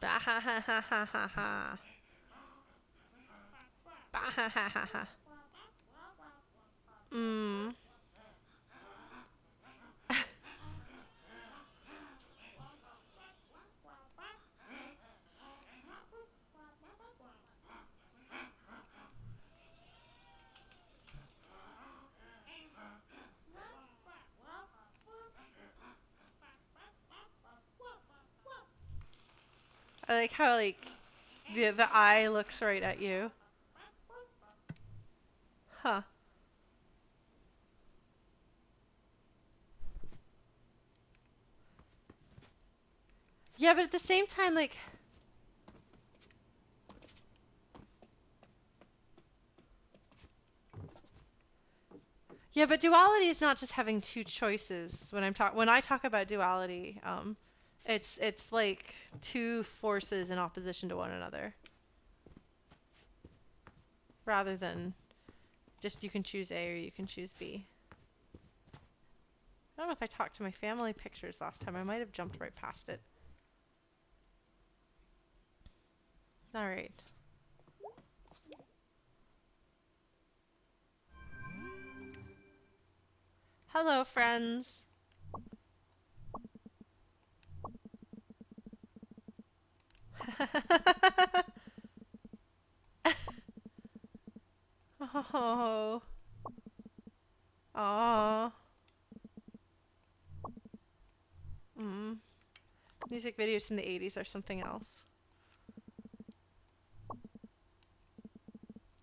Bah ha ha ha ha ha ha. Bah ha ha ha ha. Mm. I like how the eye looks right at you. Huh. Yeah, but at the same time, like, yeah, but duality is not just having two choices. When I talk about duality, it's like two forces in opposition to one another, rather than just you can choose A or you can choose B. I don't know if I talked to my family pictures last time. I might have jumped right past it. All right. Hello, friends. Oh. Aw. Mm. Music videos from the 80s or something else.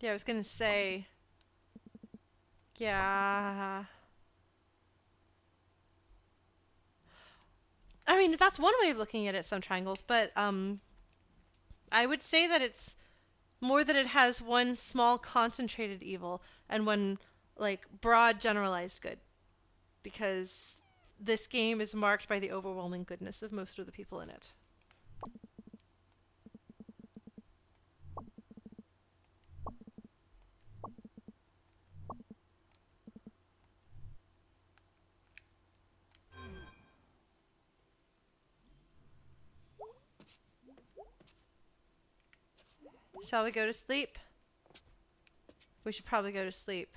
Yeah, I was gonna say. Yeah. I mean, that's one way of looking at it, some triangles, but I would say that it's more that it has one small concentrated evil and one like broad generalized good, because this game is marked by the overwhelming goodness of most of the people in it. Shall we go to sleep? We should probably go to sleep.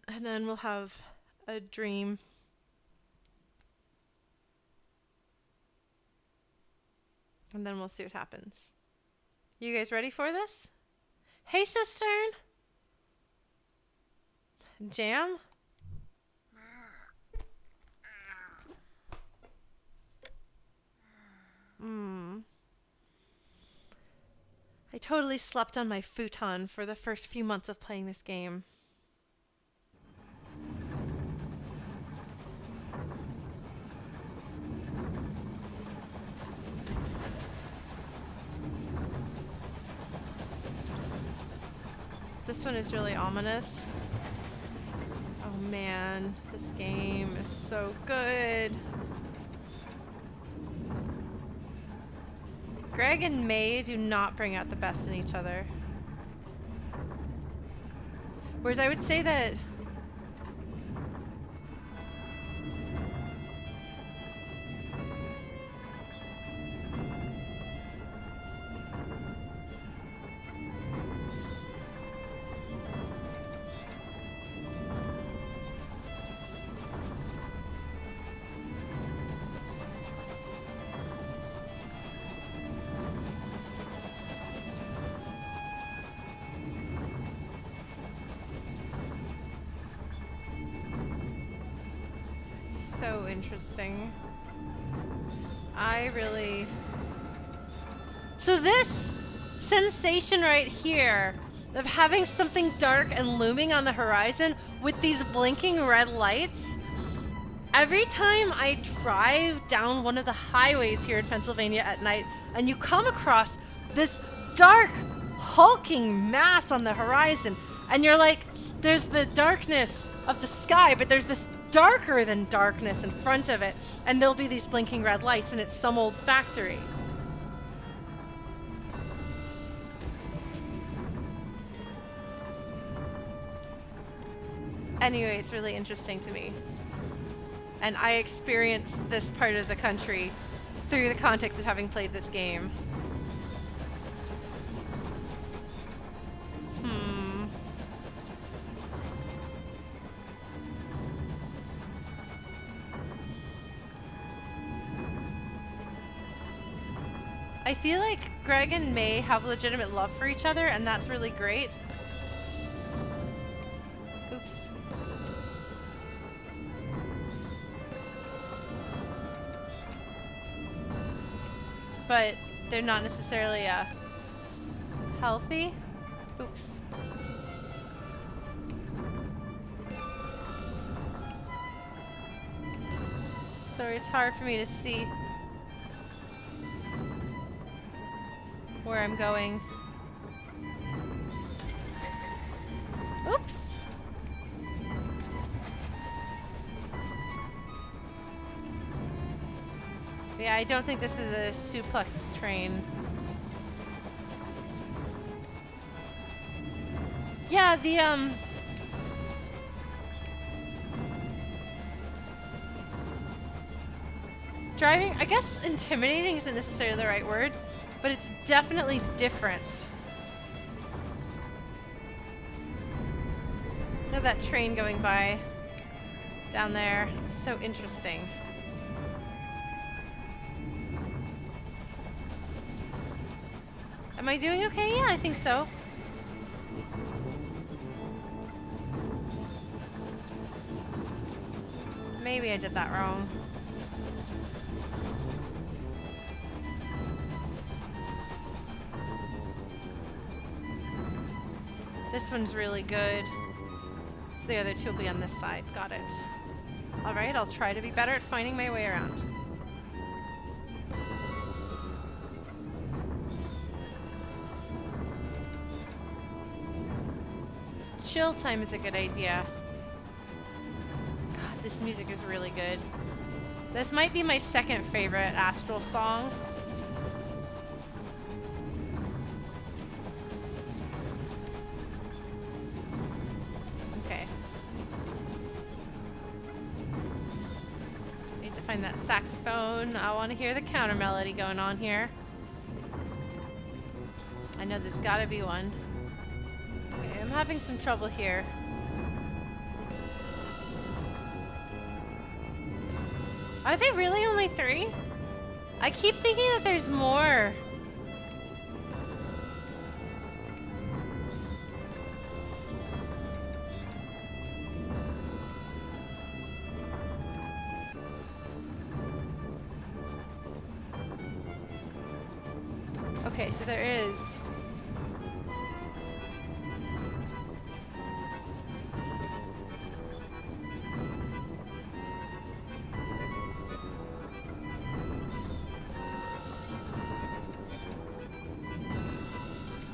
And then we'll have a dream. And then we'll see what happens. You guys ready for this? Hey, Cistern! Jam? Hmm. I totally slept on my futon for the first few months of playing this game. This one is really ominous. Oh man, this game is so good. Greg and May do not bring out the best in each other. Whereas I would say that so interesting. So this sensation right here of having something dark and looming on the horizon with these blinking red lights, every time I drive down one of the highways here in Pennsylvania at night and you come across this dark, hulking mass on the horizon, and you're like, there's the darkness of the sky, but there's this darker than darkness in front of it, and there'll be these blinking red lights, and it's some old factory. Anyway, it's really interesting to me. And I experience this part of the country through the context of having played this game. I feel like Greg and May have legitimate love for each other, and that's really great. Oops. But they're not necessarily healthy. Oops. So it's hard for me to see where I'm going. Oops. Yeah, I don't think this is a suplex train. Yeah, the driving, I guess intimidating isn't necessarily the right word, but it's definitely different. Look at that train going by down there. It's so interesting. Am I doing okay? Yeah, I think so. Maybe I did that wrong. This one's really good. So the other two will be on this side. Got it. Alright, I'll try to be better at finding my way around. Chill time is a good idea. God, this music is really good. This might be my second favorite Astral song. Okay. Need to find that saxophone. I want to hear the counter melody going on here. I know there's gotta be one. Okay, I'm having some trouble here. Are they really only 3? I keep thinking that there's more. Okay, so there is.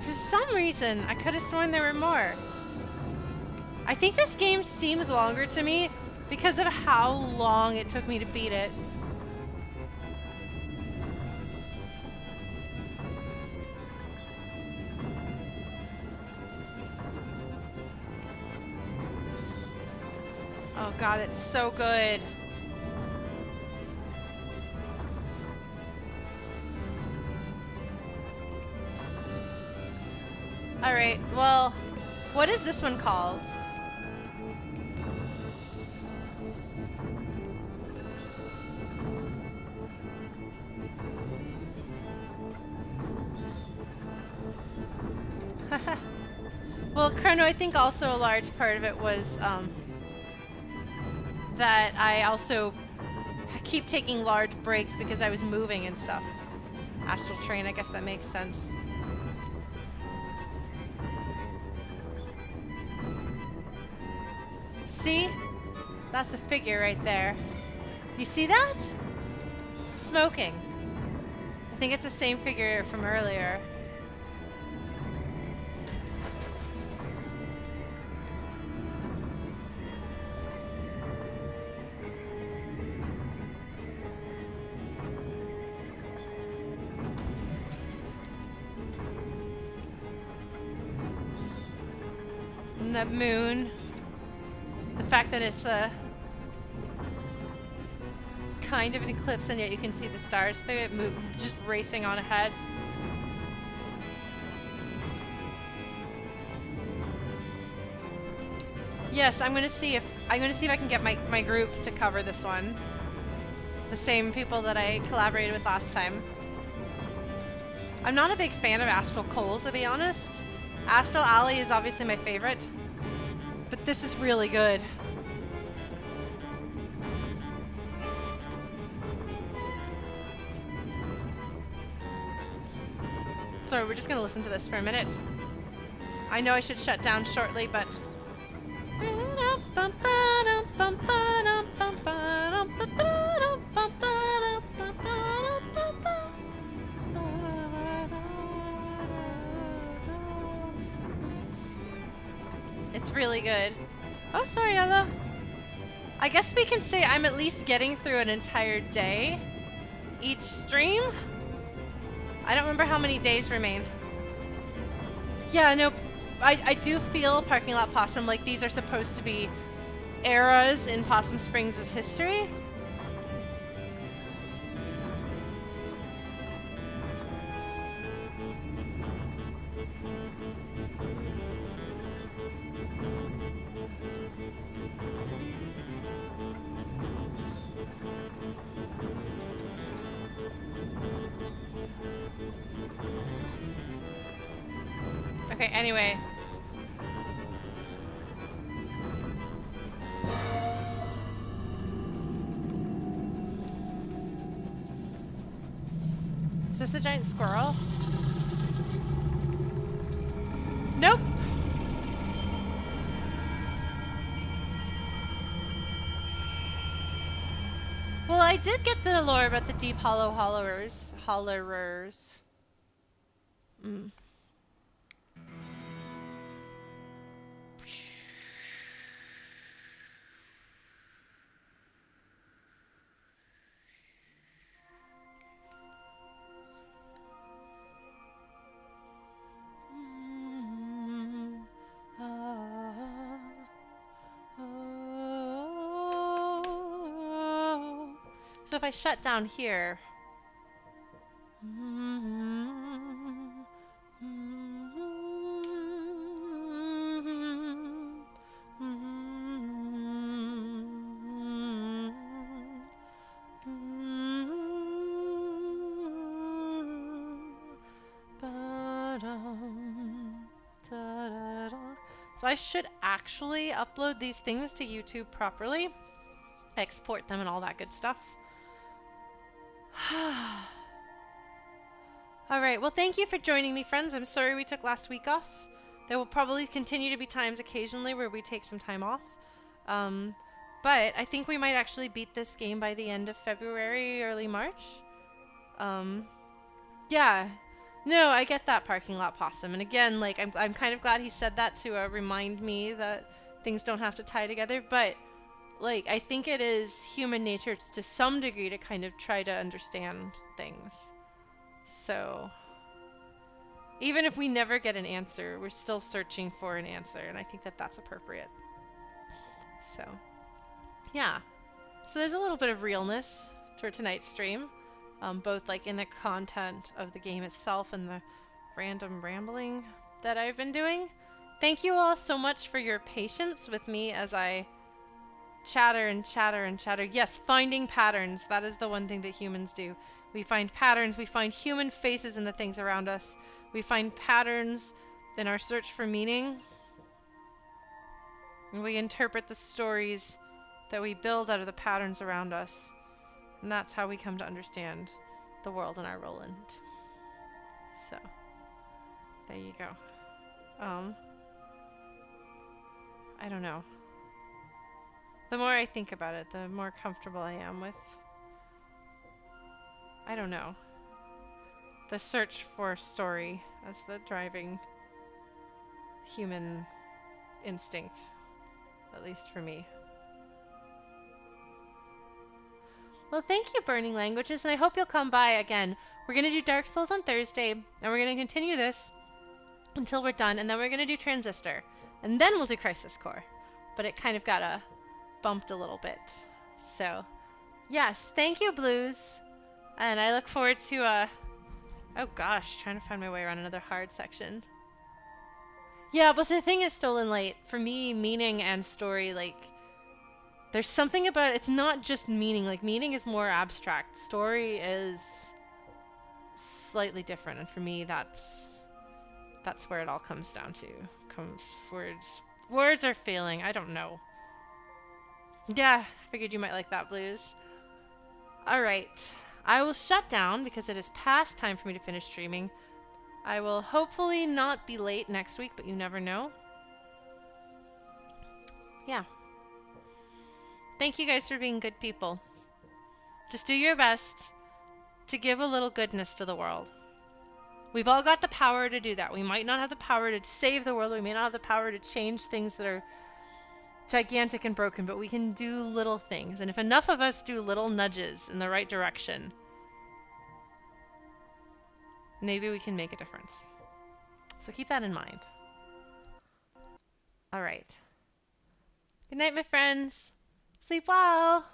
For some reason, I could have sworn there were more. I think this game seems longer to me because of how long it took me to beat it. Oh god, it's so good. Alright, well, what is this one called? Well, Chrono, I think also a large part of it was that I also I keep taking large breaks because I was moving and stuff. Astral train, I guess that makes sense. See? That's a figure right there. You see that? Smoking. I think it's the same figure from earlier. And that moon. The fact that it's a kind of an eclipse and yet you can see the stars through it, just racing on ahead. Yes, I'm gonna see if I can get my group to cover this one. The same people that I collaborated with last time. I'm not a big fan of Astral Coals, to be honest. Astral Alley is obviously my favorite, but this is really good. Sorry, we're just gonna listen to this for a minute. I know I should shut down shortly, but... It's really good. Oh, sorry, Ella. I guess we can say I'm at least getting through an entire day each stream. I don't remember how many days remain. Yeah, no, I do feel Parking Lot Possum like these are supposed to be eras in Possum Springs' history. Okay, anyway. Is this a giant squirrel? Nope. Well, I did get the lore about the deep hollow hollowers. So if I shut down here... So I should actually upload these things to YouTube properly, export them and all that good stuff. Alright, well thank you for joining me, friends. I'm sorry we took last week off. There will probably continue to be times occasionally where we take some time off. But I think we might actually beat this game by the end of February, early March. Yeah. No, I get that, Parking Lot Possum. And again, like, I'm kind of glad he said that to remind me that things don't have to tie together. But, like, I think it is human nature to some degree to kind of try to understand things. So, even if we never get an answer, we're still searching for an answer. And I think that that's appropriate. So, yeah. So there's a little bit of realness for tonight's stream. Both like in the content of the game itself and the random rambling that I've been doing. Thank you all so much for your patience with me as I chatter and chatter and chatter. Yes, finding patterns. That is the one thing that humans do. We find patterns. We find human faces in the things around us. We find patterns in our search for meaning. And we interpret the stories that we build out of the patterns around us. And that's how we come to understand the world in our Roland. So, there you go. I don't know. The more I think about it, the more comfortable I am with, I don't know, the search for story as the driving human instinct, at least for me. Well, thank you, Burning Languages, and I hope you'll come by again. We're going to do Dark Souls on Thursday, and we're going to continue this until we're done, and then we're going to do Transistor, and then we'll do Crisis Core. But it kind of got bumped a little bit. So, yes, thank you, Blues. And I look forward to, oh gosh, trying to find my way around another hard section. Yeah, but the thing is Stolen Light, for me, meaning and story, like, there's something about, it's not just meaning, like, meaning is more abstract. Story is slightly different, and for me, that's where it all comes down to. Words are failing, I don't know. Yeah, I figured you might like that, Blues. Alright, I will shut down because it is past time for me to finish streaming. I will hopefully not be late next week, but you never know. Yeah. Thank you guys for being good people. Just do your best to give a little goodness to the world. We've all got the power to do that. We might not have the power to save the world. We may not have the power to change things that are gigantic and broken, but we can do little things. And if enough of us do little nudges in the right direction, maybe we can make a difference. So keep that in mind. All right. Good night, my friends. Sleep well.